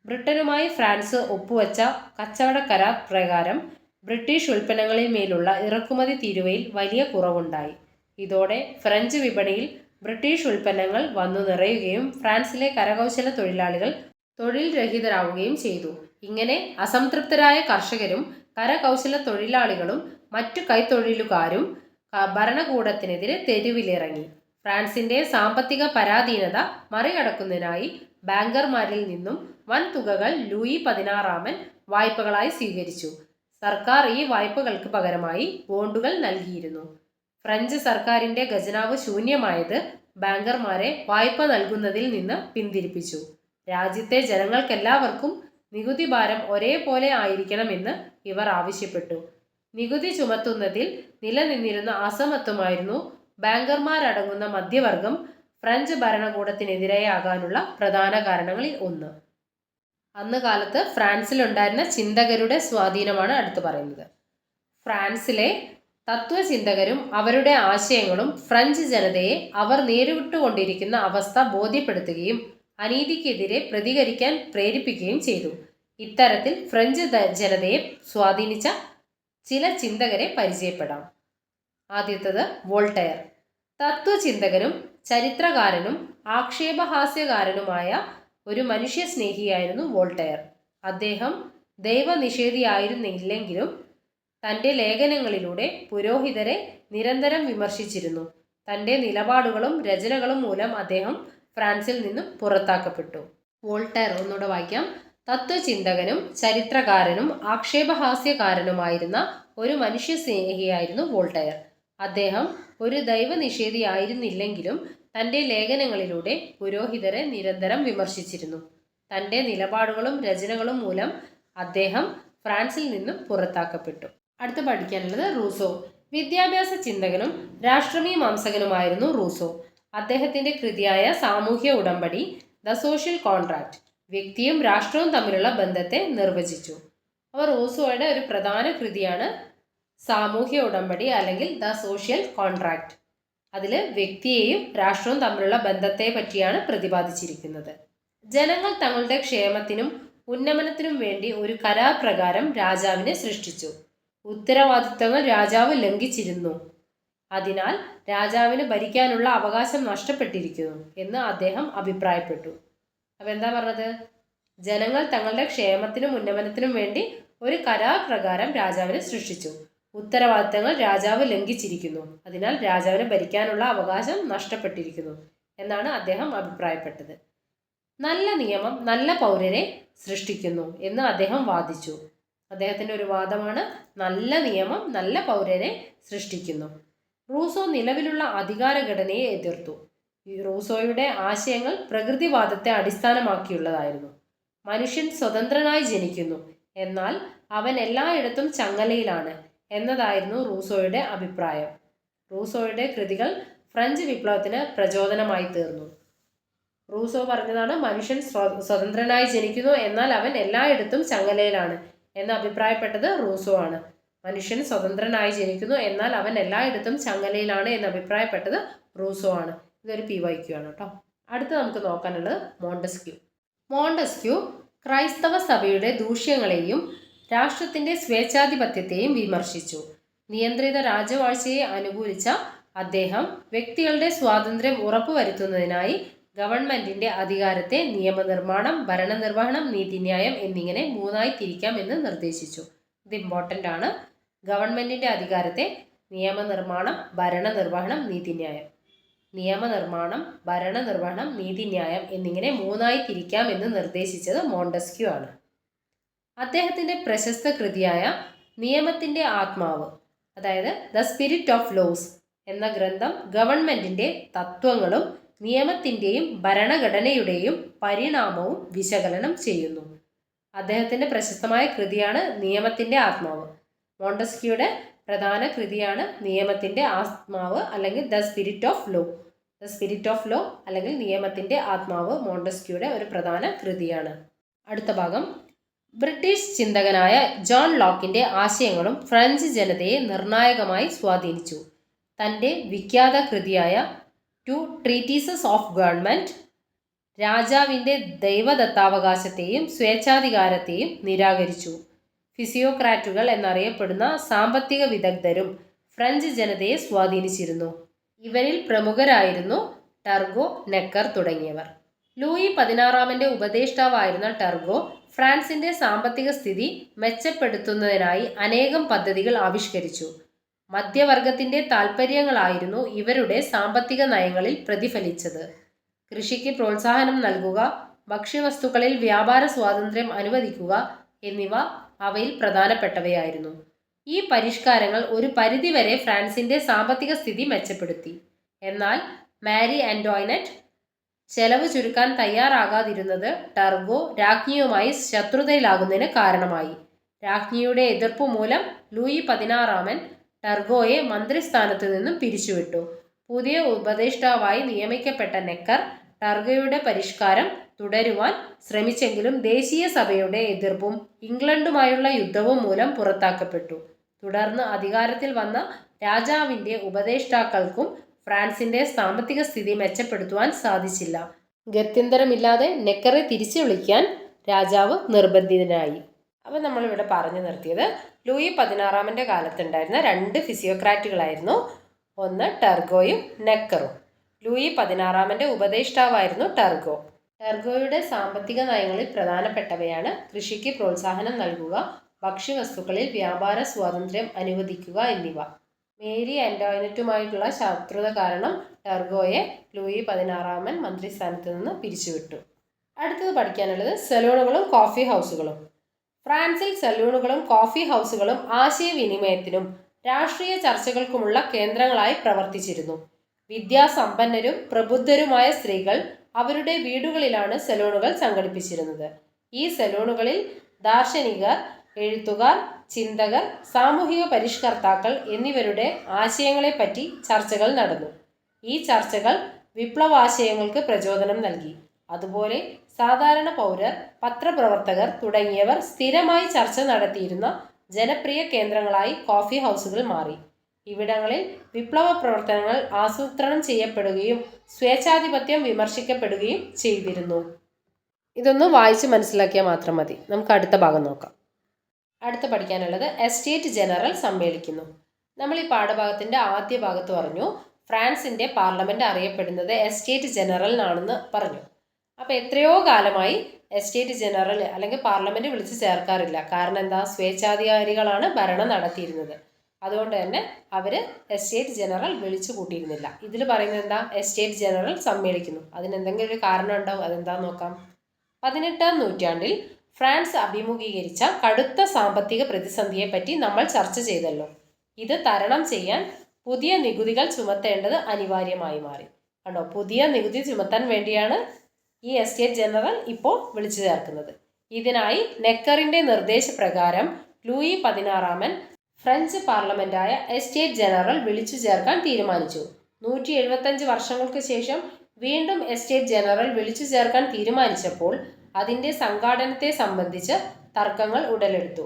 ബ്രിട്ടനുമായി ഫ്രാൻസ് ഒപ്പുവച്ച കച്ചവട കരാർ പ്രകാരം ബ്രിട്ടീഷ് ഉൽപ്പന്നങ്ങളിൽ മേലുള്ള ഇറക്കുമതി തീരുവയിൽ വലിയ കുറവുണ്ടായി. ഇതോടെ ഫ്രഞ്ച് വിപണിയിൽ ബ്രിട്ടീഷ് ഉൽപ്പന്നങ്ങൾ വന്നു നിറയുകയും ഫ്രാൻസിലെ കരകൗശല തൊഴിലാളികൾ തൊഴിൽ രഹിതരാവുകയും ചെയ്തു. ഇങ്ങനെ അസംതൃപ്തരായ കർഷകരും കരകൗശല തൊഴിലാളികളും മറ്റു കൈത്തൊഴിലുകാരും ഭരണകൂടത്തിനെതിരെ തെരുവിലിറങ്ങി. ഫ്രാൻസിന്റെ സാമ്പത്തിക പരാധീനത മറികടക്കുന്നതിനായി ബാങ്കർമാരിൽ നിന്നും വൻ തുകകൾ ലൂയി 16 വായ്പകളായി സ്വീകരിച്ചു. സർക്കാർ ഈ വായ്പകൾക്ക് പകരമായി ബോണ്ടുകൾ നൽകിയിരുന്നു. ഫ്രഞ്ച് സർക്കാരിന്റെ ഖജനാവ് ശൂന്യമായത് ബാങ്കർമാരെ വായ്പ നൽകുന്നതിൽ നിന്ന് പിന്തിരിപ്പിച്ചു. രാജ്യത്തെ ജനങ്ങൾക്കെല്ലാവർക്കും നികുതി ഭാരം ഒരേപോലെ ആയിരിക്കണമെന്ന് ഇവർ ആവശ്യപ്പെട്ടു. നികുതി ചുമത്തുന്നതിൽ നിലനിന്നിരുന്ന അസമത്വമായിരുന്നു ബാങ്കർമാരടങ്ങുന്ന മധ്യവർഗം ഫ്രഞ്ച് ഭരണകൂടത്തിനെതിരെയാകാനുള്ള പ്രധാന കാരണങ്ങളിൽ ഒന്ന്. അന്ന് കാലത്ത് ഫ്രാൻസിലുണ്ടായിരുന്ന ചിന്തകരുടെ സ്വാധീനമാണ് അടുത്ത് പറയുന്നത്. ഫ്രാൻസിലെ തത്വചിന്തകരും അവരുടെ ആശയങ്ങളും ഫ്രഞ്ച് ജനതയെ അവർ നേരിട്ടുകൊണ്ടിരിക്കുന്ന അവസ്ഥ ബോധ്യപ്പെടുത്തുകയും അനീതിക്കെതിരെ പ്രതികരിക്കാൻ പ്രേരിപ്പിക്കുകയും ചെയ്തു. ഇത്തരത്തിൽ ഫ്രഞ്ച് ജനതയെ സ്വാധീനിച്ച ചില ചിന്തകരെ പരിചയപ്പെടാം. ആദ്യത്തേത് വോൾട്ടയർ. തത്വചിന്തകനും ചരിത്രകാരനും ആക്ഷേപഹാസ്യകാരനുമായ ഒരു മനുഷ്യസ്നേഹിയായിരുന്നു വോൾട്ടയർ. അദ്ദേഹം ദൈവനിഷേധിയായിരുന്നില്ലെങ്കിലും തൻ്റെ ലേഖനങ്ങളിലൂടെ പുരോഹിതരെ നിരന്തരം വിമർശിച്ചിരുന്നു. തൻ്റെ നിലപാടുകളും രചനകളും മൂലം അദ്ദേഹം ഫ്രാൻസിൽ നിന്നും പുറത്താക്കപ്പെട്ടു. വോൾട്ടയർ ഒന്നുകൂടെ വായിക്കാം. തത്വചിന്തകനും ചരിത്രകാരനും ആക്ഷേപഹാസ്യകാരനുമായിരുന്ന ഒരു മനുഷ്യസ്നേഹിയായിരുന്നു വോൾട്ടയർ. അദ്ദേഹം ഒരു ദൈവനിഷേധിയായിരുന്നില്ലെങ്കിലും തൻ്റെ ലേഖനങ്ങളിലൂടെ പുരോഹിതരെ നിരന്തരം വിമർശിച്ചിരുന്നു. തൻ്റെ നിലപാടുകളും രചനകളും മൂലം അദ്ദേഹം ഫ്രാൻസിൽ നിന്നും പുറത്താക്കപ്പെട്ടു. അടുത്ത് പഠിക്കാനുള്ളത് റൂസോ. വിദ്യാഭ്യാസ ചിന്തകനും രാഷ്ട്രമീമാംസകനുമായിരുന്നു റൂസോ. അദ്ദേഹത്തിൻ്റെ കൃതിയായ സാമൂഹ്യ ഉടമ്പടി, ദ സോഷ്യൽ കോൺട്രാക്ട്, വ്യക്തിയും രാഷ്ട്രവും തമ്മിലുള്ള ബന്ധത്തെ നിർവചിച്ചു. അപ്പോൾ റൂസോയുടെ ഒരു പ്രധാന കൃതിയാണ് സാമൂഹ്യ ഉടമ്പടി അല്ലെങ്കിൽ ദ സോഷ്യൽ കോൺട്രാക്ട്. അതിൽ വ്യക്തിയെയും രാഷ്ട്രവും തമ്മിലുള്ള ബന്ധത്തെ പറ്റിയാണ് പ്രതിപാദിച്ചിരിക്കുന്നത്. ജനങ്ങൾ തങ്ങളുടെ ക്ഷേമത്തിനും ഉന്നമനത്തിനും വേണ്ടി ഒരു കരാർ പ്രകാരം രാജാവിനെ സൃഷ്ടിച്ചു. ഉത്തരവാദിത്തങ്ങൾ രാജാവ് ലംഘിച്ചിരുന്നു. അതിനാൽ രാജാവിന് ഭരിക്കാനുള്ള അവകാശം നഷ്ടപ്പെട്ടിരിക്കുന്നു എന്ന് അദ്ദേഹം അഭിപ്രായപ്പെട്ടു. അപ്പം എന്താ പറഞ്ഞത്? ജനങ്ങൾ തങ്ങളുടെ ക്ഷേമത്തിനും ഉന്നമനത്തിനും വേണ്ടി ഒരു കരാർ പ്രകാരം രാജാവിനെ സൃഷ്ടിച്ചു. ഉത്തരവാദിത്തങ്ങൾ രാജാവ് ലംഘിച്ചിരിക്കുന്നു. അതിനാൽ രാജാവിന് ഭരിക്കാനുള്ള അവകാശം നഷ്ടപ്പെട്ടിരിക്കുന്നു എന്നാണ് അദ്ദേഹം അഭിപ്രായപ്പെട്ടത്. നല്ല നിയമം നല്ല പൗരരെ സൃഷ്ടിക്കുന്നു എന്ന് അദ്ദേഹം വാദിച്ചു. അദ്ദേഹത്തിൻ്റെ ഒരു വാദമാണ് നല്ല നിയമം നല്ല പൗരരെ സൃഷ്ടിക്കുന്നു. റൂസോ നിലവിലുള്ള അധികാരഘടനയെ എതിർത്തു. റൂസോയുടെ ആശയങ്ങൾ പ്രകൃതിവാദത്തെ അടിസ്ഥാനമാക്കിയുള്ളതായിരുന്നു. മനുഷ്യൻ സ്വതന്ത്രനായി ജനിക്കുന്നു, എന്നാൽ അവൻ എല്ലായിടത്തും ചങ്ങലയിലാണ് എന്നതായിരുന്നു റൂസോയുടെ അഭിപ്രായം. റൂസോയുടെ കൃതികൾ ഫ്രഞ്ച് വിപ്ലവത്തിന് പ്രചോദനമായി തീർന്നു. റൂസോ പറഞ്ഞതാണ് മനുഷ്യൻ സ്വതന്ത്രനായി ജനിക്കുന്നു, എന്നാൽ അവൻ എല്ലായിടത്തും ചങ്ങലയിലാണ് എന്ന് അഭിപ്രായപ്പെട്ടത് റൂസോ ആണ്. മനുഷ്യൻ സ്വതന്ത്രനായി ജനിക്കുന്നു, എന്നാൽ അവൻ എല്ലായിടത്തും ചങ്ങലയിലാണ് എന്ന് അഭിപ്രായപ്പെട്ടത് റൂസോ ആണ്. ഇതൊരു PYQ ആണ് കേട്ടോ. അടുത്ത് നമുക്ക് നോക്കാനുള്ളത് മോണ്ടസ്ക്യൂ. മോണ്ടസ്ക്യൂ ക്രൈസ്തവ സഭയുടെ ദൂഷ്യങ്ങളെയും രാഷ്ട്രത്തിൻ്റെ സ്വേച്ഛാധിപത്യത്തെയും വിമർശിച്ചു. നിയന്ത്രിത രാജവാഴ്ചയെ അനുകൂലിച്ച അദ്ദേഹം വ്യക്തികളുടെ സ്വാതന്ത്ര്യം ഉറപ്പുവരുത്തുന്നതിനായി ഗവൺമെന്റിന്റെ അധികാരത്തെ നിയമനിർമ്മാണം, ഭരണനിർവഹണം, നീതിന്യായം എന്നിങ്ങനെ 3ആയി തിരിക്കാം എന്ന് നിർദ്ദേശിച്ചു. ഇത് ഇമ്പോർട്ടൻ്റ് ആണ്. ഗവൺമെന്റിന്റെ അധികാരത്തെ നിയമനിർമ്മാണം, ഭരണനിർവഹണം, നീതിന്യായം. നിയമനിർമ്മാണം, ഭരണനിർവഹണം, നീതിന്യായം എന്നിങ്ങനെ മൂന്നായി തിരിക്കാമെന്ന് നിർദ്ദേശിച്ചത് മോണ്ടസ്ക്യൂ ആണ്. അദ്ദേഹത്തിൻ്റെ പ്രശസ്ത കൃതിയായ നിയമത്തിൻ്റെ ആത്മാവ്, അതായത് ദ സ്പിരിറ്റ് ഓഫ് ലോസ് എന്ന ഗ്രന്ഥം ഗവൺമെൻറ്റിൻ്റെ തത്വങ്ങളും നിയമത്തിൻ്റെയും ഭരണഘടനയുടെയും പരിണാമവും വിശകലനം ചെയ്യുന്നു. അദ്ദേഹത്തിൻ്റെ പ്രശസ്തമായ കൃതിയാണ് നിയമത്തിൻ്റെ ആത്മാവ്. മോണ്ടസ്ക്യൂയുടെ പ്രധാന കൃതിയാണ് നിയമത്തിൻ്റെ ആത്മാവ് അല്ലെങ്കിൽ the spirit of law. The spirit of law അല്ലെങ്കിൽ നിയമത്തിൻ്റെ ആത്മാവ് മോണ്ടസ്ക്യൂയുടെ ഒരു പ്രധാന കൃതിയാണ്. അടുത്ത ഭാഗം, ബ്രിട്ടീഷ് ചിന്തകനായ ജോൺ ലോക്കിൻ്റെ ആശയങ്ങളും ഫ്രഞ്ച് ജനതയെ നിർണായകമായി സ്വാധീനിച്ചു. തൻ്റെ വിഖ്യാത കൃതിയായ ടു ട്രീറ്റീസസ് ഓഫ് ഗവൺമെൻറ് രാജാവിൻ്റെ ദൈവദത്താവകാശത്തെയും സ്വേച്ഛാധികാരത്തെയും നിരാകരിച്ചു. ഫിസിയോക്രാറ്റുകൾ എന്നറിയപ്പെടുന്ന സാമ്പത്തിക വിദഗ്ധരും ഫ്രഞ്ച് ജനതയെ സ്വാധീനിച്ചിരുന്നു. ഇവരിൽ പ്രമുഖരായിരുന്നു ടർഗോ, നെക്കർ തുടങ്ങിയവർ. ലൂയി 16 ഉപദേഷ്ടാവായിരുന്ന ടർഗോ ഫ്രാൻസിൻ്റെ സാമ്പത്തിക സ്ഥിതി മെച്ചപ്പെടുത്തുന്നതിനായി അനേകം പദ്ധതികൾ ആവിഷ്കരിച്ചു. മധ്യവർഗത്തിൻ്റെ താൽപ്പര്യങ്ങളായിരുന്നു ഇവരുടെ സാമ്പത്തിക നയങ്ങളിൽ പ്രതിഫലിച്ചത്. കൃഷിക്ക് പ്രോത്സാഹനം നൽകുക, ഭക്ഷ്യവസ്തുക്കളിൽ വ്യാപാര സ്വാതന്ത്ര്യം അനുവദിക്കുക എന്നിവ അവയിൽ പ്രധാനപ്പെട്ടവയായിരുന്നു. ഈ പരിഷ്കാരങ്ങൾ ഒരു പരിധിവരെ ഫ്രാൻസിൻ്റെ സാമ്പത്തിക സ്ഥിതി മെച്ചപ്പെടുത്തി. എന്നാൽ മാരി ആന്റോയിനറ്റ് ചെലവ് ചുരുക്കാൻ തയ്യാറാകാതിരുന്നത് ടർഗോ രാജ്ഞിയുമായി ശത്രുതയിലാകുന്നതിന് കാരണമായി. രാജ്ഞിയുടെ എതിർപ്പു മൂലം ലൂയി 16 ടർഗോയെ മന്ത്രിസ്ഥാനത്തു നിന്നും പിരിച്ചുവിട്ടു. പുതിയ ഉപദേഷ്ടാവായി നിയമിക്കപ്പെട്ട നെക്കർ ടർഗോയുടെ പരിഷ്കാരം തുടരുവാൻ ശ്രമിച്ചെങ്കിലും ദേശീയ സഭയുടെ എതിർപ്പും ഇംഗ്ലണ്ടുമായുള്ള യുദ്ധവും മൂലം പുറത്താക്കപ്പെട്ടു. തുടർന്ന് അധികാരത്തിൽ വന്ന രാജാവിൻ്റെ ഉപദേഷ്ടാക്കൾക്കും ഫ്രാൻസിൻ്റെ സാമ്പത്തിക സ്ഥിതി മെച്ചപ്പെടുത്തുവാൻ സാധിച്ചില്ല. ഗത്യന്തരമില്ലാതെ നെക്കറെ തിരിച്ചു വിളിക്കാൻ രാജാവ് നിർബന്ധിതനായി. അപ്പം നമ്മളിവിടെ പറഞ്ഞു നിർത്തിയത് ലൂയി 16 കാലത്തുണ്ടായിരുന്ന 2 ഫിസിയോക്രാറ്റുകളായിരുന്നു. ഒന്ന് ടർഗോയും നെക്കറും. ലൂയി 16 ഉപദേഷ്ടാവായിരുന്നു ടർഗോ. ടർഗോയുടെ സാമ്പത്തിക നയങ്ങളിൽ പ്രധാനപ്പെട്ടവയാണ് കൃഷിക്ക് പ്രോത്സാഹനം നൽകുക, ഭക്ഷ്യവസ്തുക്കളിൽ വ്യാപാര സ്വാതന്ത്ര്യം അനുവദിക്കുക എന്നിവ. മേരി ആന്റോയിനറ്റുമായിട്ടുള്ള ശത്രുത കാരണം ടർഗോയെ ലൂയി 16 മന്ത്രിസ്ഥാനത്ത് നിന്ന് പിരിച്ചുവിട്ടു. അടുത്തത് പഠിക്കാനുള്ളത് സലൂണുകളും കോഫി ഹൗസുകളും. ഫ്രാൻസിൽ സലൂണുകളും കോഫി ഹൗസുകളും ആശയവിനിമയത്തിനും രാഷ്ട്രീയ ചർച്ചകൾക്കുമുള്ള കേന്ദ്രങ്ങളായി പ്രവർത്തിച്ചിരുന്നു. വിദ്യാസമ്പന്നരും പ്രബുദ്ധരുമായ സ്ത്രീകൾ അവരുടെ വീടുകളിലാണ് സലൂണുകൾ സംഘടിപ്പിച്ചിരുന്നത്. ഈ സലൂണുകളിൽ ദാർശനികർ, എഴുത്തുകാർ, ചിന്തകർ, സാമൂഹിക പരിഷ്കർത്താക്കൾ എന്നിവരുടെ ആശയങ്ങളെപ്പറ്റി ചർച്ചകൾ നടന്നു. ഈ ചർച്ചകൾ വിപ്ലവാശയങ്ങൾക്ക് പ്രചോദനം നൽകി. അതുപോലെ സാധാരണ പൗരർ, പത്രപ്രവർത്തകർ തുടങ്ങിയവർ സ്ഥിരമായി ചർച്ച നടത്തിയിരുന്ന ജനപ്രിയ കേന്ദ്രങ്ങളായി കോഫി ഹൗസുകൾ മാറി. ഇവിടങ്ങളിൽ വിപ്ലവ പ്രവർത്തനങ്ങൾ ആസൂത്രണം ചെയ്യപ്പെടുകയും സ്വേച്ഛാധിപത്യം വിമർശിക്കപ്പെടുകയും ചെയ്തിരുന്നു. ഇതൊന്ന് വായിച്ച് മനസ്സിലാക്കിയാൽ മാത്രം മതി. നമുക്ക് അടുത്ത ഭാഗം നോക്കാം. അടുത്ത പഠിക്കാനുള്ളത് എസ്റ്റേറ്റ് ജനറൽ സമ്മേളിക്കുന്നു. നമ്മൾ ഈ പാഠഭാഗത്തിൻ്റെ ആദ്യ ഭാഗത്ത് പറഞ്ഞു ഫ്രാൻസിൻ്റെ പാർലമെൻറ്റ് അറിയപ്പെടുന്നത് എസ്റ്റേറ്റ് ജനറലിനാണെന്ന് പറഞ്ഞു. അപ്പോൾ എത്രയോ കാലമായി എസ്റ്റേറ്റ് ജനറൽ അല്ലെങ്കിൽ പാർലമെൻറ്റ് വിളിച്ച് ചേർക്കാറില്ല. കാരണം എന്താ? സ്വേച്ഛാധികാരികളാണ് ഭരണം നടത്തിയിരുന്നത്. അതുകൊണ്ട് തന്നെ അവർ എസ്റ്റേറ്റ് ജനറൽ വിളിച്ചു കൂട്ടിയിരുന്നില്ല. ഇതിൽ പറയുന്നത് എന്താ? എസ്റ്റേറ്റ് ജനറൽ സമ്മേളിക്കുന്നു. അതിനെന്തെങ്കിലും ഒരു കാരണം ഉണ്ടാവും. അതെന്താന്ന് നോക്കാം. 18-ാം നൂറ്റാണ്ടിൽ ഫ്രാൻസ് അഭിമുഖീകരിച്ച കടുത്ത സാമ്പത്തിക പ്രതിസന്ധിയെപ്പറ്റി നമ്മൾ ചർച്ച ചെയ്തല്ലോ. ഇത് തരണം ചെയ്യാൻ പുതിയ നികുതികൾ ചുമത്തേണ്ടത് അനിവാര്യമായി മാറി. കണ്ടോ, പുതിയ നികുതി ചുമത്താൻ വേണ്ടിയാണ് ഈ എസ്റ്റേറ്റ് ജനറൽ ഇപ്പോൾ വിളിച്ചു ചേർക്കുന്നത്. ഇതിനായി നെക്കറിൻ്റെ നിർദ്ദേശപ്രകാരം ലൂയി 16 ഫ്രഞ്ച് പാർലമെൻറ്റായ എസ്റ്റേറ്റ് ജനറൽ വിളിച്ചു ചേർക്കാൻ തീരുമാനിച്ചു. 175 വർഷങ്ങൾക്ക് ശേഷം വീണ്ടും എസ്റ്റേറ്റ് ജനറൽ വിളിച്ചു ചേർക്കാൻ തീരുമാനിച്ചപ്പോൾ അതിൻ്റെ സംഘാടനത്തെ സംബന്ധിച്ച് തർക്കങ്ങൾ ഉടലെടുത്തു.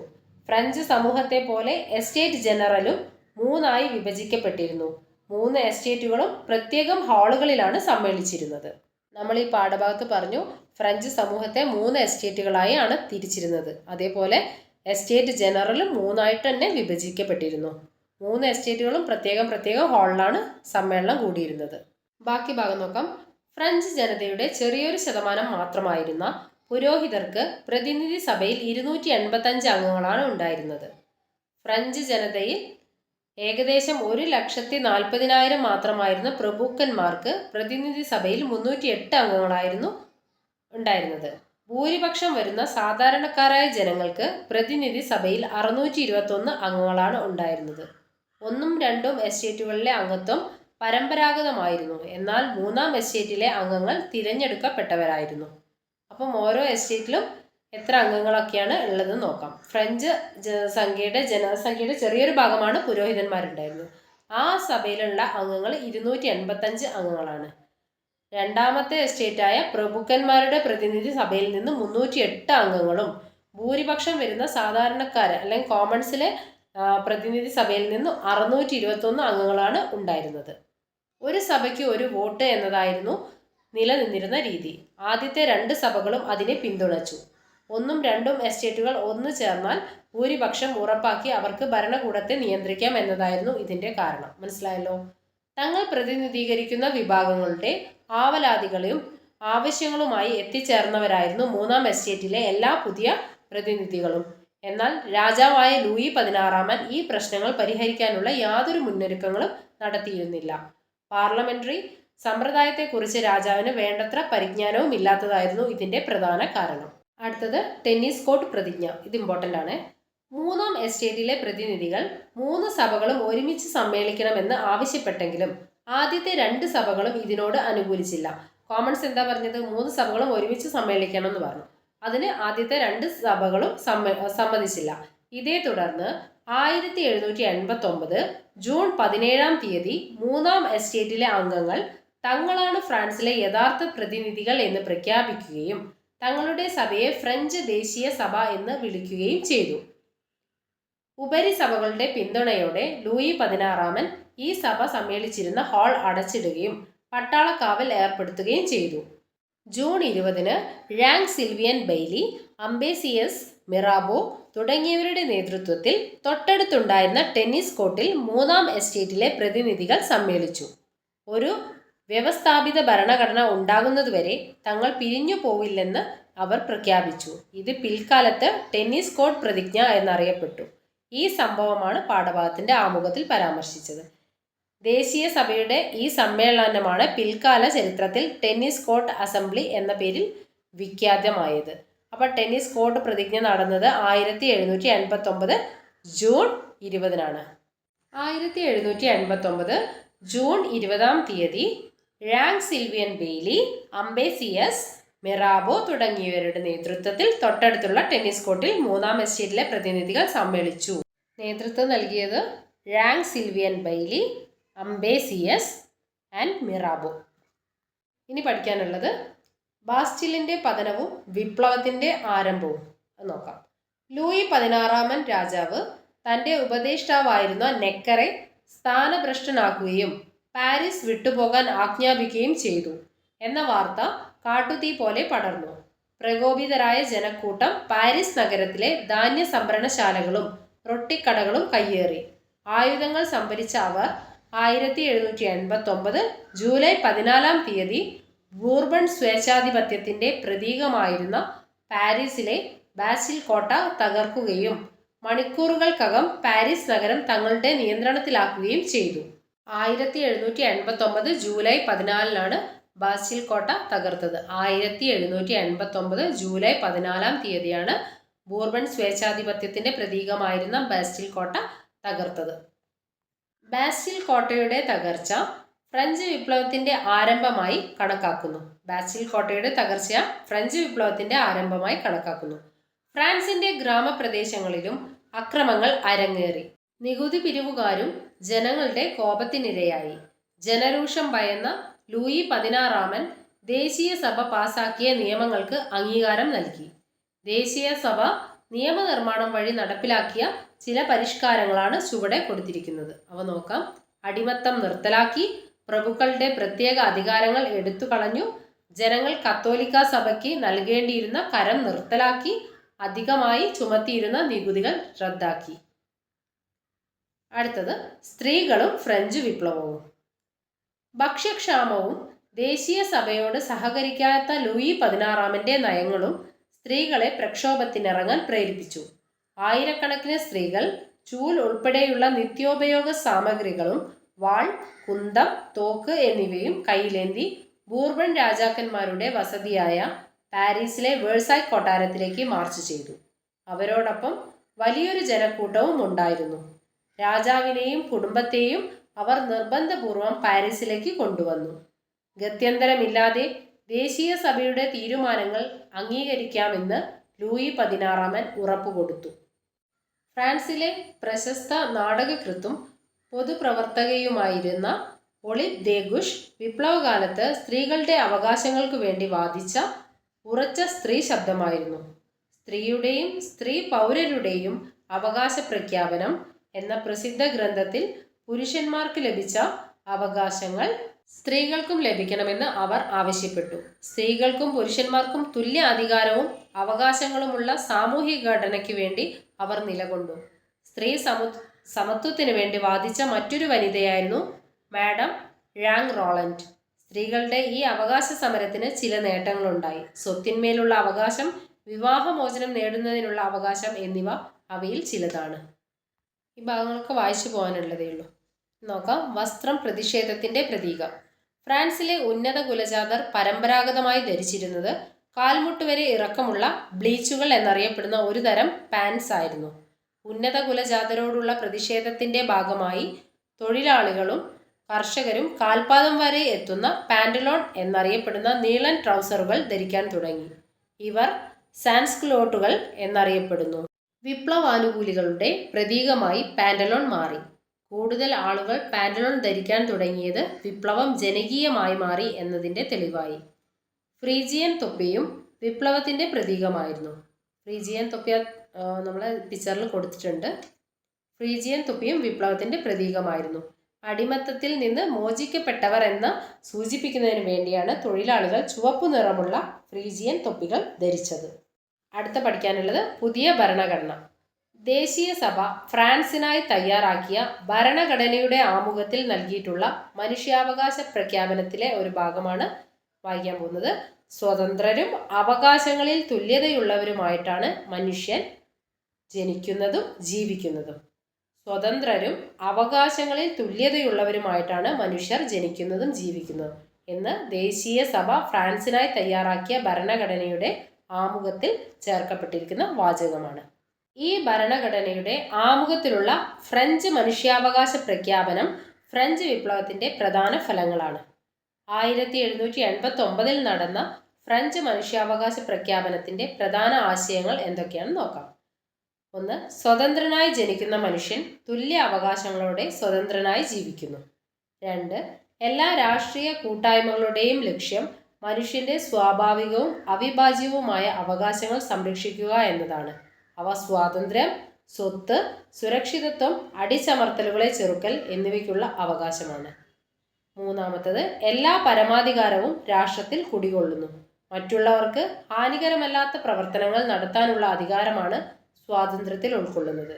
ഫ്രഞ്ച് സമൂഹത്തെ പോലെ എസ്റ്റേറ്റ് ജനറലും 3 വിഭജിക്കപ്പെട്ടിരുന്നു. 3 എസ്റ്റേറ്റുകളും പ്രത്യേകം ഹാളുകളിലാണ് സമ്മേളിച്ചിരുന്നത്. നമ്മൾ ഈ പാഠഭാഗത്ത് പറഞ്ഞു ഫ്രഞ്ച് സമൂഹത്തെ 3 എസ്റ്റേറ്റുകളായി ആണ് തിരിച്ചിരുന്നത്. അതേപോലെ എസ്റ്റേറ്റ് ജനറലും 3 തന്നെ വിഭജിക്കപ്പെട്ടിരുന്നു. 3 എസ്റ്റേറ്റുകളും പ്രത്യേകം ഹാളിലാണ് സമ്മേളനം കൂടിയിരുന്നത്. ബാക്കി ഭാഗം നോക്കാം. ഫ്രഞ്ച് ജനതയുടെ ചെറിയൊരു ശതമാനം മാത്രമായിരുന്ന പുരോഹിതർക്ക് പ്രതിനിധി സഭയിൽ 285 അംഗങ്ങളാണ് ഉണ്ടായിരുന്നത്. ഫ്രഞ്ച് ജനതയിൽ ഏകദേശം 1,40,000 മാത്രമായിരുന്ന പ്രഭുക്കന്മാർക്ക് പ്രതിനിധി സഭയിൽ 308 അംഗങ്ങളായിരുന്നു ഉണ്ടായിരുന്നത്. ഭൂരിപക്ഷം വരുന്ന സാധാരണക്കാരായ ജനങ്ങൾക്ക് പ്രതിനിധി സഭയിൽ 621 അംഗങ്ങളാണ് ഉണ്ടായിരുന്നത്. 1ഉം 2ഉം എസ്റ്റേറ്റുകളിലെ അംഗത്വം പരമ്പരാഗതമായിരുന്നു. എന്നാൽ 3ആം എസ്റ്റേറ്റിലെ അംഗങ്ങൾ തിരഞ്ഞെടുക്കപ്പെട്ടവരായിരുന്നു. അപ്പം ഓരോ എസ്റ്റേറ്റിലും എത്ര അംഗങ്ങളൊക്കെയാണ് ഉള്ളതെന്ന് നോക്കാം. ഫ്രഞ്ച് ജനസംഖ്യയുടെ ചെറിയൊരു ഭാഗമാണ് പുരോഹിതന്മാരുണ്ടായിരുന്നത്. ആ സഭയിലുള്ള അംഗങ്ങൾ 285 അംഗങ്ങളാണ്. രണ്ടാമത്തെ എസ്റ്റേറ്റായ പ്രഭുക്കന്മാരുടെ പ്രതിനിധി സഭയിൽ നിന്ന് 308 അംഗങ്ങളും ഭൂരിപക്ഷം വരുന്ന സാധാരണക്കാർ അല്ലെങ്കിൽ കോമൺസിലെ പ്രതിനിധി സഭയിൽ നിന്നും 621 അംഗങ്ങളാണ് ഉണ്ടായിരുന്നത്. ഒരു സഭയ്ക്ക് ഒരു വോട്ട് എന്നതായിരുന്നു നിലനിന്നിരുന്ന രീതി. ആദ്യത്തെ 2 സഭകളും അതിനെ പിന്തുണച്ചു. 1ഉം 2ഉം എസ്റ്റേറ്റുകൾ ഒന്നു ചേർന്നാൽ ഭൂരിപക്ഷം ഉറപ്പാക്കി അവർക്ക് ഭരണകൂടത്തെ നിയന്ത്രിക്കാം എന്നതായിരുന്നു ഇതിന്റെ കാരണം. മനസ്സിലായല്ലോ? തങ്ങൾ പ്രതിനിധീകരിക്കുന്ന വിഭാഗങ്ങളുടെ ആവലാതികളും ആവശ്യങ്ങളുമായി എത്തിച്ചേർന്നവരായിരുന്നു 3ആം എസ്റ്റേറ്റിലെ എല്ലാ പുതിയ പ്രതിനിധികളും. എന്നാൽ രാജാവായ ലൂയി 16 ഈ പ്രശ്നങ്ങൾ പരിഹരിക്കാനുള്ള യാതൊരു മുന്നൊരുക്കങ്ങളും നടത്തിയിരുന്നില്ല. പാർലമെന്ററി സമ്പ്രദായത്തെക്കുറിച്ച് രാജാവിന് വേണ്ടത്ര പരിജ്ഞാനവും ഇല്ലാത്തതായിരുന്നു ഇതിന്റെ പ്രധാന കാരണം. അടുത്തത് ടെന്നീസ് കോർട്ട് പ്രതിജ്ഞ. ഇത് ഇമ്പോർട്ടൻ്റ് ആണ്. 3ആം എസ്റ്റേറ്റിലെ പ്രതിനിധികൾ 3 സഭകളും ഒരുമിച്ച് സമ്മേളിക്കണമെന്ന് ആവശ്യപ്പെട്ടെങ്കിലും ആദ്യത്തെ 2 സഭകളും ഇതിനോട് അനുകൂലിച്ചില്ല. കോമൺസ് എന്താ പറഞ്ഞത്? 3 സഭകളും ഒരുമിച്ച് സമ്മേളിക്കണം എന്ന് പറഞ്ഞു. അതിന് ആദ്യത്തെ 2 സഭകളും സമ്മതിച്ചില്ല. ഇതേ തുടർന്ന് 1789 ജൂൺ 17-ാം തീയതി 3ആം എസ്റ്റേറ്റിലെ അംഗങ്ങൾ തങ്ങളാണ് ഫ്രാൻസിലെ യഥാർത്ഥ പ്രതിനിധികൾ എന്ന് പ്രഖ്യാപിക്കുകയും തങ്ങളുടെ സഭയെ ഫ്രഞ്ച് ദേശീയ സഭ എന്ന് വിളിക്കുകയും ചെയ്തു. ഉപരിസഭകളുടെ പിന്തുണയോടെ ലൂയി 16 ഈ സഭ സമ്മേളിച്ചിരുന്ന ഹാൾ അടച്ചിടുകയും പട്ടാളക്കാവൽ ഏർപ്പെടുത്തുകയും ചെയ്തു. ജൂൺ 20-ന് ഴാങ് സിൽവിയൻ ബെയ്ലി, അംബേസിയസ് മിറാബോ തുടങ്ങിയവരുടെ നേതൃത്വത്തിൽ തൊട്ടടുത്തുണ്ടായിരുന്ന ടെന്നീസ് കോർട്ടിൽ 3ആം എസ്റ്റേറ്റിലെ പ്രതിനിധികൾ സമ്മേളിച്ചു. ഒരു വ്യവസ്ഥാപിത ഭരണഘടന ഉണ്ടാകുന്നതുവരെ തങ്ങൾ പിരിഞ്ഞു പോവില്ലെന്ന് അവർ പ്രഖ്യാപിച്ചു. ഇത് പിൽക്കാലത്ത് ടെന്നീസ് കോർട്ട് പ്രതിജ്ഞ എന്നറിയപ്പെട്ടു. ഈ സംഭവമാണ് പാഠഭാഗത്തിന്റെ ആമുഖത്തിൽ പരാമർശിച്ചത്. ദേശീയ സഭയുടെ ഈ സമ്മേളനമാണ് പിൽക്കാല ചരിത്രത്തിൽ ടെന്നീസ് കോർട്ട് അസംബ്ലി എന്ന പേരിൽ വിഖ്യാതമായത്. അപ്പോൾ ടെന്നീസ് കോർട്ട് പ്രതിജ്ഞ നടന്നത് 1789 ജൂൺ 20-നാണ്. 1789 ജൂൺ 20-ാം തീയതി ഴാങ് സിൽവിയൻ ബെയ്ലി, അംബേസിയസ് മിറാബോ തുടങ്ങിയവരുടെ നേതൃത്വത്തിൽ തൊട്ടടുത്തുള്ള ടെന്നീസ് കോർട്ടിൽ 3ആം എസ്റ്റേറ്റിലെ പ്രതിനിധികൾ സമ്മേളിച്ചു. നേതൃത്വം നൽകിയത് ഴാങ് സിൽവിയൻ ബെയ്ലി, അംബേസിയസ് ആൻഡ് മിറാബോ. ഇനി പഠിക്കാനുള്ളത് ബാസ്റ്റിലിന്റെ പതനവും വിപ്ലവത്തിന്റെ ആരംഭവും നോക്കാം. ലൂയി 16 രാജാവ് തന്റെ ഉപദേഷ്ടാവായിരുന്ന നെക്കറെ സ്ഥാനഭ്രഷ്ടനാക്കുകയും പാരീസ് വിട്ടുപോകാൻ ആജ്ഞാപിക്കുകയും ചെയ്തു എന്ന വാർത്ത കാട്ടുതീ പോലെ പടർന്നു. പ്രകോപിതരായ ജനക്കൂട്ടം പാരീസ് നഗരത്തിലെ ധാന്യ സംഭരണശാലകളും റൊട്ടിക്കടകളും കയ്യേറി. ആയുധങ്ങൾ സംഭരിച്ച അവർ 1789 ജൂലൈ 14-ാം തീയതി ബൂർബൺ സ്വേച്ഛാധിപത്യത്തിന്റെ പ്രതീകമായിരുന്ന പാരീസിലെ ബാസിൽ കോട്ട തകർക്കുകയും മണിക്കൂറുകൾക്കകം പാരീസ് നഗരം തങ്ങളുടെ നിയന്ത്രണത്തിലാക്കുകയും ചെയ്തു. 1789 ജൂലൈ 14-നാണ് ബാസിൽ കോട്ട തകർത്തത്. 1789 ജൂലൈ 14-ാം തീയതിയാണ് ബൂർബൺ സ്വേച്ഛാധിപത്യത്തിന്റെ പ്രതീകമായിരുന്ന ബാസ്റ്റിൽ കോട്ട തകർത്തത്. ബാസ്റ്റിൽ കോട്ടയുടെ തകർച്ച ഫ്രഞ്ച് വിപ്ലവത്തിന്റെ ആരംഭമായി കണക്കാക്കുന്നു. ബാസ്റ്റിൽ കോട്ടയുടെ തകർച്ച ഫ്രഞ്ച് വിപ്ലവത്തിന്റെ ആരംഭമായി കണക്കാക്കുന്നു. ഫ്രാൻസിന്റെ ഗ്രാമപ്രദേശങ്ങളിലും അക്രമങ്ങൾ അരങ്ങേറി. നികുതി പിരിവുകാരും ജനങ്ങളുടെ കോപത്തിനിരയായി. ജനരോഷം ഭയന്ന ലൂയി 16 ദേശീയ സഭ പാസാക്കിയ നിയമങ്ങൾക്ക് അംഗീകാരം നൽകി. ദേശീയ സഭ നിയമനിർമ്മാണം വഴി നടപ്പിലാക്കിയ ചില പരിഷ്കാരങ്ങളാണ് ചുവടെ കൊടുത്തിരിക്കുന്നത്. അവ നോക്കാം. അടിമത്തം നിർത്തലാക്കി. പ്രഭുക്കളുടെ പ്രത്യേക അധികാരങ്ങൾ എടുത്തു കളഞ്ഞു. ജനങ്ങൾ കത്തോലിക്ക സഭയ്ക്ക് നൽകേണ്ടിയിരുന്ന കരം നിർത്തലാക്കി. അധികമായി ചുമത്തിയിരുന്ന നികുതികൾ റദ്ദാക്കി. അടുത്തത് സ്ത്രീകളും ഫ്രഞ്ച് വിപ്ലവവും. ഭക്ഷ്യക്ഷാമവും ദേശീയ സഭയോട് സഹകരിക്കാത്ത ലൂയി 16 നയങ്ങളും സ്ത്രീകളെ പ്രക്ഷോഭത്തിനിറങ്ങാൻ പ്രേരിപ്പിച്ചു. ആയിരക്കണക്കിന് സ്ത്രീകൾ ചൂൽ ഉൾപ്പെടെയുള്ള നിത്യോപയോഗ സാമഗ്രികളും വാൾ, കുന്തം, തോക്ക് എന്നിവയും കയ്യിലേന്തി ബൂർബൺ രാജാക്കന്മാരുടെ വസതിയായ പാരീസിലെ വേഴ്സായ് കൊട്ടാരത്തിലേക്ക് മാർച്ച് ചെയ്തു. അവരോടൊപ്പം വലിയൊരു ജനക്കൂട്ടവും ഉണ്ടായിരുന്നു. രാജാവിനെയും കുടുംബത്തെയും അവർ നിർബന്ധപൂർവം പാരീസിലേക്ക് കൊണ്ടുവന്നു. ഗത്യന്തരമില്ലാതെ ദേശീയ സഭയുടെ തീരുമാനങ്ങൾ അംഗീകരിക്കാമെന്ന് ലൂയി 16 ഉറപ്പുകൊടുത്തു. ഫ്രാൻസിലെ പ്രശസ്ത നാടകകൃത്തും പൊതുപ്രവർത്തകയുമായിരുന്ന ഒളിവ് ദേഗുഷ് വിപ്ലവകാലത്ത് സ്ത്രീകളുടെ അവകാശങ്ങൾക്കു വേണ്ടി വാദിച്ച ഉറച്ച സ്ത്രീ ശബ്ദമായിരുന്നു. സ്ത്രീയുടെയും സ്ത്രീ പൗരരുടെയും അവകാശ പ്രഖ്യാപനം എന്ന പ്രസിദ്ധ ഗ്രന്ഥത്തിൽ പുരുഷന്മാർക്ക് ലഭിച്ച അവകാശങ്ങൾ സ്ത്രീകൾക്കും ലഭിക്കണമെന്ന് അവർ ആവശ്യപ്പെട്ടു. സ്ത്രീകൾക്കും പുരുഷന്മാർക്കും തുല്യ അധികാരവും അവകാശങ്ങളുമുള്ള സാമൂഹിക ഘടനയ്ക്ക് വേണ്ടി അവർ നിലകൊണ്ടു. സ്ത്രീ സമത്വത്തിനു വേണ്ടി വാദിച്ച മറ്റൊരു വനിതയായിരുന്നു മാഡം ഴാങ് റോളണ്ട്. സ്ത്രീകളുടെ ഈ അവകാശ സമരത്തിന് ചില നേട്ടങ്ങളുണ്ടായി. സ്വത്തിന്മേലുള്ള അവകാശം, വിവാഹമോചനം നേടുന്നതിനുള്ള അവകാശം എന്നിവ അവയിൽ ചിലതാണ്. ഈ ഭാഗങ്ങളൊക്കെ വായിച്ചു പോകാനുള്ളതേ ഉള്ളൂ. നോക്കാം. വസ്ത്രം പ്രതിഷേധത്തിൻ്റെ പ്രതീകം. ഫ്രാൻസിലെ ഉന്നത കുലജാതർ പരമ്പരാഗതമായി ധരിച്ചിരുന്നത് കാൽമുട്ട് വരെ ഇറക്കമുള്ള ബ്ലീച്ചുകൾ എന്നറിയപ്പെടുന്ന ഒരു തരം പാൻസ് ആയിരുന്നു. ഉന്നത കുലജാതരോടുള്ള പ്രതിഷേധത്തിൻ്റെ ഭാഗമായി തൊഴിലാളികളും കർഷകരും കാൽപാദം വരെ എത്തുന്ന പാൻറ്റലോൺ എന്നറിയപ്പെടുന്ന നീളൻ ട്രൗസറുകൾ ധരിക്കാൻ തുടങ്ങി. ഇവർ സാൻസ്ക്ലോട്ടുകൾ എന്നറിയപ്പെടുന്നു. വിപ്ലവാനുകൂലികളുടെ പ്രതീകമായി പാൻറ്റലോൺ മാറി. കൂടുതൽ ആളുകൾ പാൻറ്റലോൺ ധരിക്കാൻ തുടങ്ങിയത് വിപ്ലവം ജനകീയമായി മാറി എന്നതിൻ്റെ തെളിവായി. ഫ്രീജിയൻ തൊപ്പിയും വിപ്ലവത്തിൻ്റെ പ്രതീകമായിരുന്നു. ഫ്രീജിയൻ തൊപ്പി നമ്മൾ പിക്ചറിൽ കൊടുത്തിട്ടുണ്ട്. ഫ്രീജിയൻ തൊപ്പിയും വിപ്ലവത്തിൻ്റെ പ്രതീകമായിരുന്നു. അടിമത്തത്തിൽ നിന്ന് മോചിക്കപ്പെട്ടവർ എന്ന് സൂചിപ്പിക്കുന്നതിന് വേണ്ടിയാണ് തൊഴിലാളികൾ ചുവപ്പു നിറമുള്ള ഫ്രീജിയൻ തൊപ്പികൾ ധരിച്ചത്. അടുത്ത പഠിക്കാനുള്ളത് പുതിയ ഭരണഘടന. ദേശീയ സഭ ഫ്രാൻസിനായി തയ്യാറാക്കിയ ഭരണഘടനയുടെ ആമുഖത്തിൽ നൽകിയിട്ടുള്ള മനുഷ്യാവകാശ പ്രഖ്യാപനത്തിലെ ഒരു ഭാഗമാണ് വായിക്കാൻ പോകുന്നത്. സ്വതന്ത്രരും അവകാശങ്ങളിൽ തുല്യതയുള്ളവരുമായിട്ടാണ് മനുഷ്യൻ ജനിക്കുന്നതും ജീവിക്കുന്നതും. സ്വതന്ത്രരും അവകാശങ്ങളിൽ തുല്യതയുള്ളവരുമായിട്ടാണ് മനുഷ്യർ ജനിക്കുന്നതും ജീവിക്കുന്നതും എന്ന് ദേശീയ സഭ ഫ്രാൻസിനായി തയ്യാറാക്കിയ ഭരണഘടനയുടെ ആമുഖത്തിൽ ചേർക്കപ്പെട്ടിരിക്കുന്ന വാചകമാണ്. ഈ ഭരണഘടനയുടെ ആമുഖത്തിലുള്ള ഫ്രഞ്ച് മനുഷ്യാവകാശ പ്രഖ്യാപനം ഫ്രഞ്ച് വിപ്ലവത്തിൻ്റെ പ്രധാന ഫലങ്ങളാണ്. 1789 നടന്ന ഫ്രഞ്ച് മനുഷ്യാവകാശ പ്രഖ്യാപനത്തിൻ്റെ പ്രധാന ആശയങ്ങൾ എന്തൊക്കെയാണെന്ന് നോക്കാം. 1. സ്വതന്ത്രനായി ജനിക്കുന്ന മനുഷ്യൻ തുല്യ അവകാശങ്ങളോടെ സ്വതന്ത്രനായി ജീവിക്കുന്നു. 2. എല്ലാ രാഷ്ട്രീയ കൂട്ടായ്മകളുടെയും ലക്ഷ്യം മനുഷ്യൻ്റെ സ്വാഭാവികവും അവിഭാജ്യവുമായ അവകാശങ്ങൾ സംരക്ഷിക്കുക എന്നതാണ്. അവ സ്വാതന്ത്ര്യം, സ്വത്ത്, സുരക്ഷിതത്വം, അടിച്ചമർത്തലുകളെ ചെറുക്കൽ എന്നിവയ്ക്കുള്ള അവകാശമാണ്. 3. എല്ലാ പരമാധികാരവും രാഷ്ട്രത്തിൽ കുടികൊള്ളുന്നു. മറ്റുള്ളവർക്ക് ഹാനികരമല്ലാത്ത പ്രവർത്തനങ്ങൾ നടത്താനുള്ള അധികാരമാണ് സ്വാതന്ത്ര്യത്തിൽ ഉൾക്കൊള്ളുന്നത്.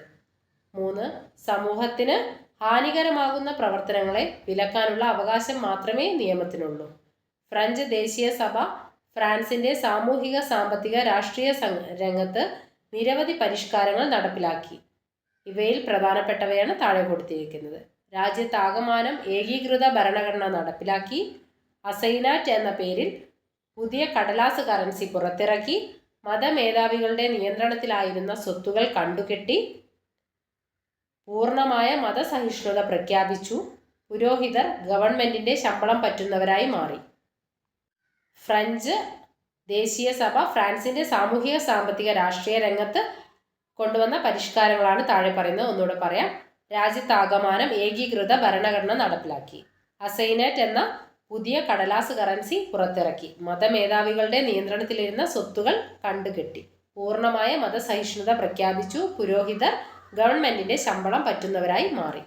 3. സമൂഹത്തിന് ഹാനികരമാകുന്ന പ്രവർത്തനങ്ങളെ വിലക്കാനുള്ള അവകാശം മാത്രമേ നിയമത്തിനുള്ളൂ. ഫ്രഞ്ച് ദേശീയ സഭ ഫ്രാൻസിൻ്റെ സാമൂഹിക, സാമ്പത്തിക, രാഷ്ട്രീയ രംഗത്ത് നിരവധി പരിഷ്കാരങ്ങൾ നടപ്പിലാക്കി. ഇവയിൽ പ്രധാനപ്പെട്ടവയാണ് താഴെ കൊടുത്തിരിക്കുന്നത്. രാജ്യത്താകമാനം ഏകീകൃത ഭരണഘടന നടപ്പിലാക്കി. അസൈനാറ്റ് എന്ന പേരിൽ പുതിയ കടലാസ് കറൻസി പുറത്തിറക്കി. മതമേധാവികളുടെ നിയന്ത്രണത്തിലായിരുന്ന സ്വത്തുകൾ കണ്ടുകെട്ടി. പൂർണ്ണമായ മതസഹിഷ്ണുത പ്രഖ്യാപിച്ചു. പുരോഹിതർ ഗവൺമെൻറ്റിൻ്റെ ശമ്പളം പറ്റുന്നവരായി മാറി. ഫ്രഞ്ച് ദേശീയ സഭ ഫ്രാൻസിൻ്റെ സാമൂഹിക, സാമ്പത്തിക, രാഷ്ട്രീയ രംഗത്ത് കൊണ്ടുവന്ന പരിഷ്കാരങ്ങളാണ് താഴെ പറയുന്നത്. ഒന്നുകൂടെ പറയാം. രാജ്യത്താകമാനം ഏകീകൃത ഭരണഘടന നടപ്പിലാക്കി. അസൈനാറ്റ് എന്ന പുതിയ കടലാസ് കറൻസി പുറത്തിറക്കി. മതമേധാവികളുടെ നിയന്ത്രണത്തിലിരുന്ന സ്വത്തുകൾ കണ്ടുകെട്ടി. പൂർണ്ണമായ മതസഹിഷ്ണുത പ്രഖ്യാപിച്ചു. പുരോഹിതർ ഗവൺമെൻറ്റിൻ്റെ ശമ്പളം പറ്റുന്നവരായി മാറി.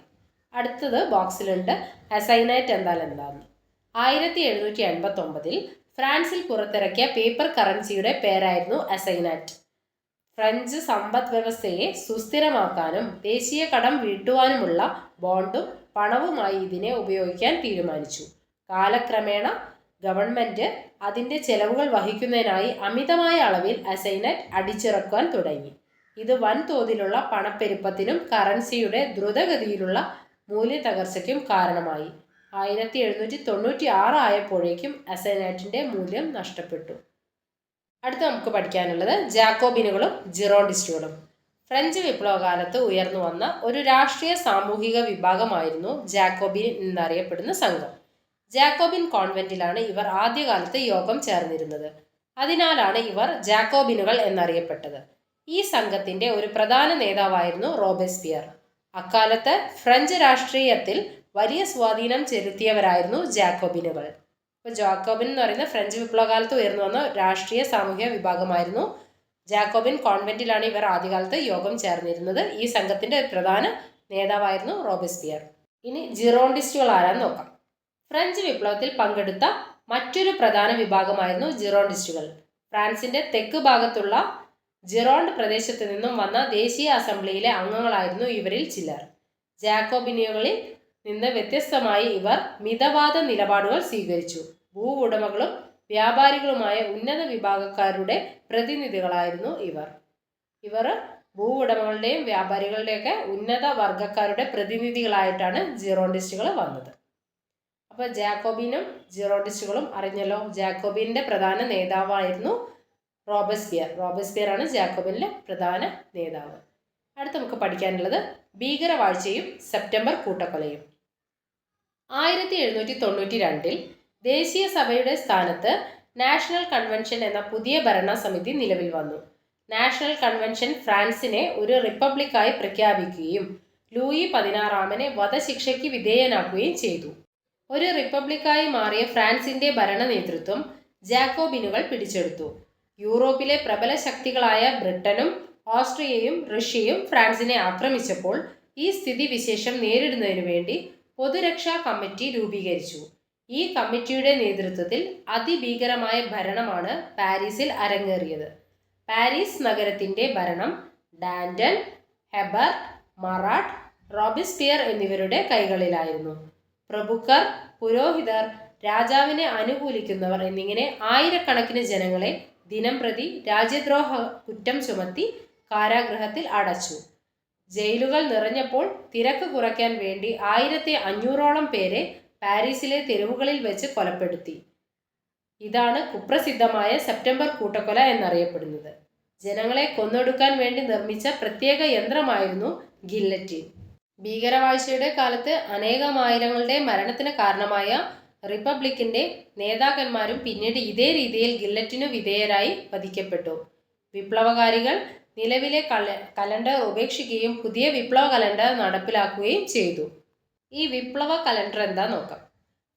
അടുത്തത് ബോക്സിലുണ്ട്. അസൈനാറ്റ് എന്താണെന്ന്. 1789 ഫ്രാൻസിൽ പുറത്തിറക്കിയ പേപ്പർ കറൻസിയുടെ പേരായിരുന്നു അസൈനാറ്റ്. ഫ്രഞ്ച് സമ്പദ് വ്യവസ്ഥയെ സുസ്ഥിരമാക്കാനും ദേശീയ കടം വീട്ടുവാനുമുള്ള ബോണ്ടും പണവുമായി ഇതിനെ ഉപയോഗിക്കാൻ തീരുമാനിച്ചു. കാലക്രമേണ ഗവൺമെൻറ് അതിൻ്റെ ചെലവുകൾ വഹിക്കുന്നതിനായി അമിതമായ അളവിൽ അസൈനാറ്റ് അടിച്ചിറക്കാൻ തുടങ്ങി. ഇത് വൻതോതിലുള്ള പണപ്പെരുപ്പത്തിനും കറൻസിയുടെ ദ്രുതഗതിയിലുള്ള മൂല്യത്തകർച്ചയ്ക്കും കാരണമായി. 1796 ആയപ്പോഴേക്കും അസൈനാറ്റിൻ്റെ മൂല്യം നഷ്ടപ്പെട്ടു. അടുത്ത നമുക്ക് പഠിക്കാനുള്ളത് ജാക്കോബിനുകളും ജിറോണ്ടിസ്റ്റുകളും. ഫ്രഞ്ച് വിപ്ലവകാലത്ത് ഉയർന്നു വന്ന ഒരു രാഷ്ട്രീയ സാമൂഹിക വിഭാഗമായിരുന്നു ജാക്കോബിൻ എന്നറിയപ്പെടുന്ന സംഘം. ജാക്കോബിൻ കോൺവെന്റിലാണ് ഇവർ ആദ്യകാലത്ത് യോഗം ചേർന്നിരുന്നത്. അതിനാലാണ് ഇവർ ജാക്കോബിനുകൾ എന്നറിയപ്പെട്ടത്. ഈ സംഘത്തിന്റെ ഒരു പ്രധാന നേതാവായിരുന്നു റോബേസ്പിയർ. അക്കാലത്ത് ഫ്രഞ്ച് രാഷ്ട്രീയത്തിൽ വലിയ സ്വാധീനം ചെലുത്തിയവരായിരുന്നു ജാക്കോബിനുകൾ. ഇപ്പോൾ ജാക്കോബിൻ എന്ന് പറയുന്ന ഫ്രഞ്ച് വിപ്ലവകാലത്ത് ഉയർന്നു വന്ന രാഷ്ട്രീയ സാമൂഹിക വിഭാഗമായിരുന്നു. ജാക്കോബിൻ കോൺവെന്റിലാണ് ഇവർ ആദ്യകാലത്ത് യോഗം ചേർന്നിരുന്നത്. ഈ സംഘത്തിന്റെ പ്രധാന നേതാവായിരുന്നു റോബേസ്പിയർ. ഇനി ജിറോണ്ടിസ്റ്റുകൾ ആരാന്ന് നോക്കാം. ഫ്രഞ്ച് വിപ്ലവത്തിൽ പങ്കെടുത്ത മറ്റൊരു പ്രധാന വിഭാഗമായിരുന്നു ജിറോണ്ടിസ്റ്റുകൾ. ഫ്രാൻസിന്റെ തെക്ക് ഭാഗത്തുള്ള ജിറോണ്ട് പ്രദേശത്ത് നിന്നും വന്ന ദേശീയ അസംബ്ലിയിലെ അംഗങ്ങളായിരുന്നു ഇവരിൽ ചിലർ. ജാക്കോബിനുകളിൽ നിന്ന് വ്യത്യസ്തമായി ഇവർ മിതവാദ നിലപാടുകൾ സ്വീകരിച്ചു. ഭൂവുടമകളും വ്യാപാരികളുമായ ഉന്നത വിഭാഗക്കാരുടെ പ്രതിനിധികളായിരുന്നു ഇവർ ഭൂവുടമകളുടെയും വ്യാപാരികളുടെയൊക്കെ ഉന്നത വർഗക്കാരുടെ പ്രതിനിധികളായിട്ടാണ് ജിറോണ്ടിസ്റ്റുകൾ വന്നത്. അപ്പോൾ ജാക്കോബിനും ജിറോണ്ടിസ്റ്റുകളും അറിഞ്ഞല്ലോ. ജാക്കോബിൻ്റെ പ്രധാന നേതാവായിരുന്നു റോബേസ്പിയർ ആണ് ജാക്കോബിനിലെ പ്രധാന നേതാവ്. അടുത്ത് നമുക്ക് പഠിക്കാനുള്ളത് ഭീകരവാഴ്ചയും സെപ്റ്റംബർ കൂട്ടക്കൊലയും. 1792 ദേശീയ സഭയുടെ സ്ഥാനത്ത് നാഷണൽ കൺവെൻഷൻ എന്ന പുതിയ ഭരണസമിതി നിലവിൽ വന്നു. നാഷണൽ കൺവെൻഷൻ ഫ്രാൻസിനെ ഒരു റിപ്പബ്ലിക്കായി പ്രഖ്യാപിക്കുകയും ലൂയി 16 വധശിക്ഷയ്ക്ക് വിധേയനാക്കുകയും ചെയ്തു. ഒരു റിപ്പബ്ലിക്കായി മാറിയ ഫ്രാൻസിന്റെ ഭരണ നേതൃത്വം ജാക്കോബിനുകൾ പിടിച്ചെടുത്തു. യൂറോപ്പിലെ പ്രബല ശക്തികളായ ബ്രിട്ടനും ഓസ്ട്രിയയും റഷ്യയും ഫ്രാൻസിനെ ആക്രമിച്ചപ്പോൾ ഈ സ്ഥിതിവിശേഷം നേരിടുന്നതിനു വേണ്ടി പൊതുരക്ഷാ കമ്മിറ്റി രൂപീകരിച്ചു. ഈ കമ്മിറ്റിയുടെ നേതൃത്വത്തിൽ അതിഭീകരമായ ഭരണമാണ് പാരീസിൽ അരങ്ങേറിയത്. പാരീസ് നഗരത്തിന്റെ ഭരണം ഡാന്റൺ, ഹെബർട്ട്, മറാട്ട്, റോബേസ്പിയർ എന്നിവരുടെ കൈകളിലായിരുന്നു. പ്രഭുക്കർ, പുരോഹിതർ, രാജാവിനെ അനുകൂലിക്കുന്നവർ എന്നിങ്ങനെ ആയിരക്കണക്കിന് ജനങ്ങളെ ദിനംപ്രതി രാജ്യദ്രോഹ കുറ്റം ചുമത്തി കാരാഗൃഹത്തിൽ അടച്ചു. ജയിലുകൾ നിറഞ്ഞപ്പോൾ തിരക്ക് കുറയ്ക്കാൻ വേണ്ടി 1500ഓളം പേരെ പാരീസിലെ തെരുവുകളിൽ വെച്ച് കൊലപ്പെടുത്തി. ഇതാണ് കുപ്രസിദ്ധമായ സെപ്റ്റംബർ കൂട്ടക്കൊല എന്നറിയപ്പെടുന്നത്. ജനങ്ങളെ കൊന്നൊടുക്കാൻ വേണ്ടി നിർമ്മിച്ച പ്രത്യേക യന്ത്രമായിരുന്നു ഗില്ലറ്റിൻ. ഭീകരവാഴ്ചയുടെ കാലത്ത് അനേകമായിരങ്ങളുടെ മരണത്തിന് കാരണമായ റിപ്പബ്ലിക്കിന്റെ നേതാക്കന്മാരും പിന്നീട് ഇതേ രീതിയിൽ ഗില്ലറ്റിനു വിധേയരായി വധിക്കപ്പെട്ടു. വിപ്ലവകാരികൾ നിലവിലെ കലണ്ടർ ഉപേക്ഷിക്കുകയും പുതിയ വിപ്ലവ കലണ്ടർ നടപ്പിലാക്കുകയും ചെയ്തു. ഈ വിപ്ലവ കലണ്ടർ എന്താ നോക്കാം.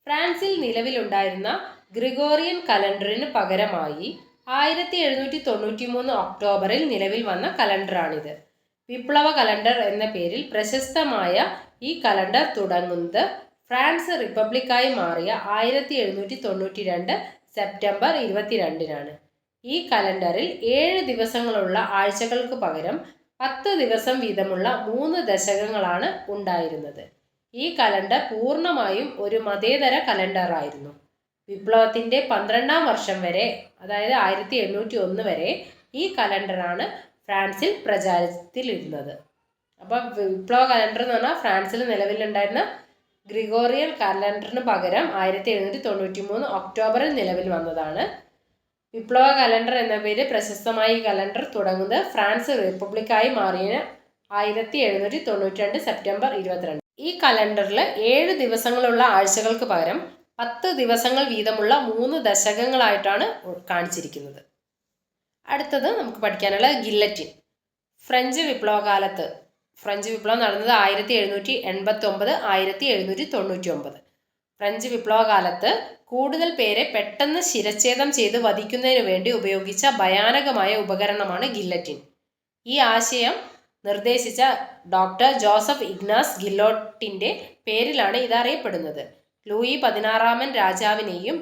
ഫ്രാൻസിൽ നിലവിലുണ്ടായിരുന്ന ഗ്രിഗോറിയൻ കലണ്ടറിന് പകരമായി 1793 ഒക്ടോബറിൽ നിലവിൽ വന്ന കലണ്ടറാണിത്. വിപ്ലവ കലണ്ടർ എന്ന പേരിൽ പ്രശസ്തമായ ഈ കലണ്ടർ തുടങ്ങുന്നത് ഫ്രാൻസ് റിപ്പബ്ലിക്കായി മാറിയ 1792 സെപ്റ്റംബർ 22 ഈ കലണ്ടറിൽ 7 ദിവസങ്ങളുള്ള ആഴ്ചകൾക്ക് പകരം 10 ദിവസം വീതമുള്ള 3 ദശകങ്ങളാണ് ഉണ്ടായിരുന്നത്. ഈ കലണ്ടർ പൂർണ്ണമായും ഒരു മതേതര കലണ്ടറായിരുന്നു. വിപ്ലവത്തിൻ്റെ 12ാം വർഷം വരെ, അതായത് 1801 വരെ ഈ കലണ്ടറാണ് ഫ്രാൻസിൽ പ്രചാരത്തിലിരുന്നത്. അപ്പോൾ വിപ്ലവ കലണ്ടർ എന്ന് പറഞ്ഞാൽ ഫ്രാൻസിൽ നിലവിലുണ്ടായിരുന്ന ഗ്രിഗോറിയൻ കലണ്ടറിന് പകരം 1793 ഒക്ടോബറിൽ നിലവിൽ വന്നതാണ്. വിപ്ലവ കലണ്ടർ എന്ന പേര് പ്രശസ്തമായ ഈ കലണ്ടർ തുടങ്ങുന്നത് ഫ്രാൻസ് റിപ്പബ്ലിക്കായി മാറിയ 1792 സെപ്റ്റംബർ 22. ഈ കലണ്ടറിൽ 7 ദിവസങ്ങളുള്ള ആഴ്ചകൾക്ക് പകരം 10 ദിവസങ്ങൾ വീതമുള്ള 3 ദശകങ്ങളായിട്ടാണ് കാണിച്ചിരിക്കുന്നത്. അടുത്തത് നമുക്ക് പഠിക്കാനുള്ള ഗില്ലറ്റിൻ. ഫ്രഞ്ച് വിപ്ലവം നടന്നത് 1789 1799. ഫ്രഞ്ച് വിപ്ലവകാലത്ത് കൂടുതൽ പേരെ പെട്ടെന്ന് ശിരച്ഛേദം ചെയ്ത് വധിക്കുന്നതിന് വേണ്ടി ഉപയോഗിച്ച ഭയാനകമായ ഉപകരണമാണ് ഗില്ലറ്റിൻ. ഈ ആശയം നിർദ്ദേശിച്ച ഡോക്ടർ ജോസഫ് ഇഗ്നാസ് ഗില്ലോട്ടിൻ്റെ പേരിലാണ് ഇതറിയപ്പെടുന്നത്. ലൂയി 16 രാജാവിനെയും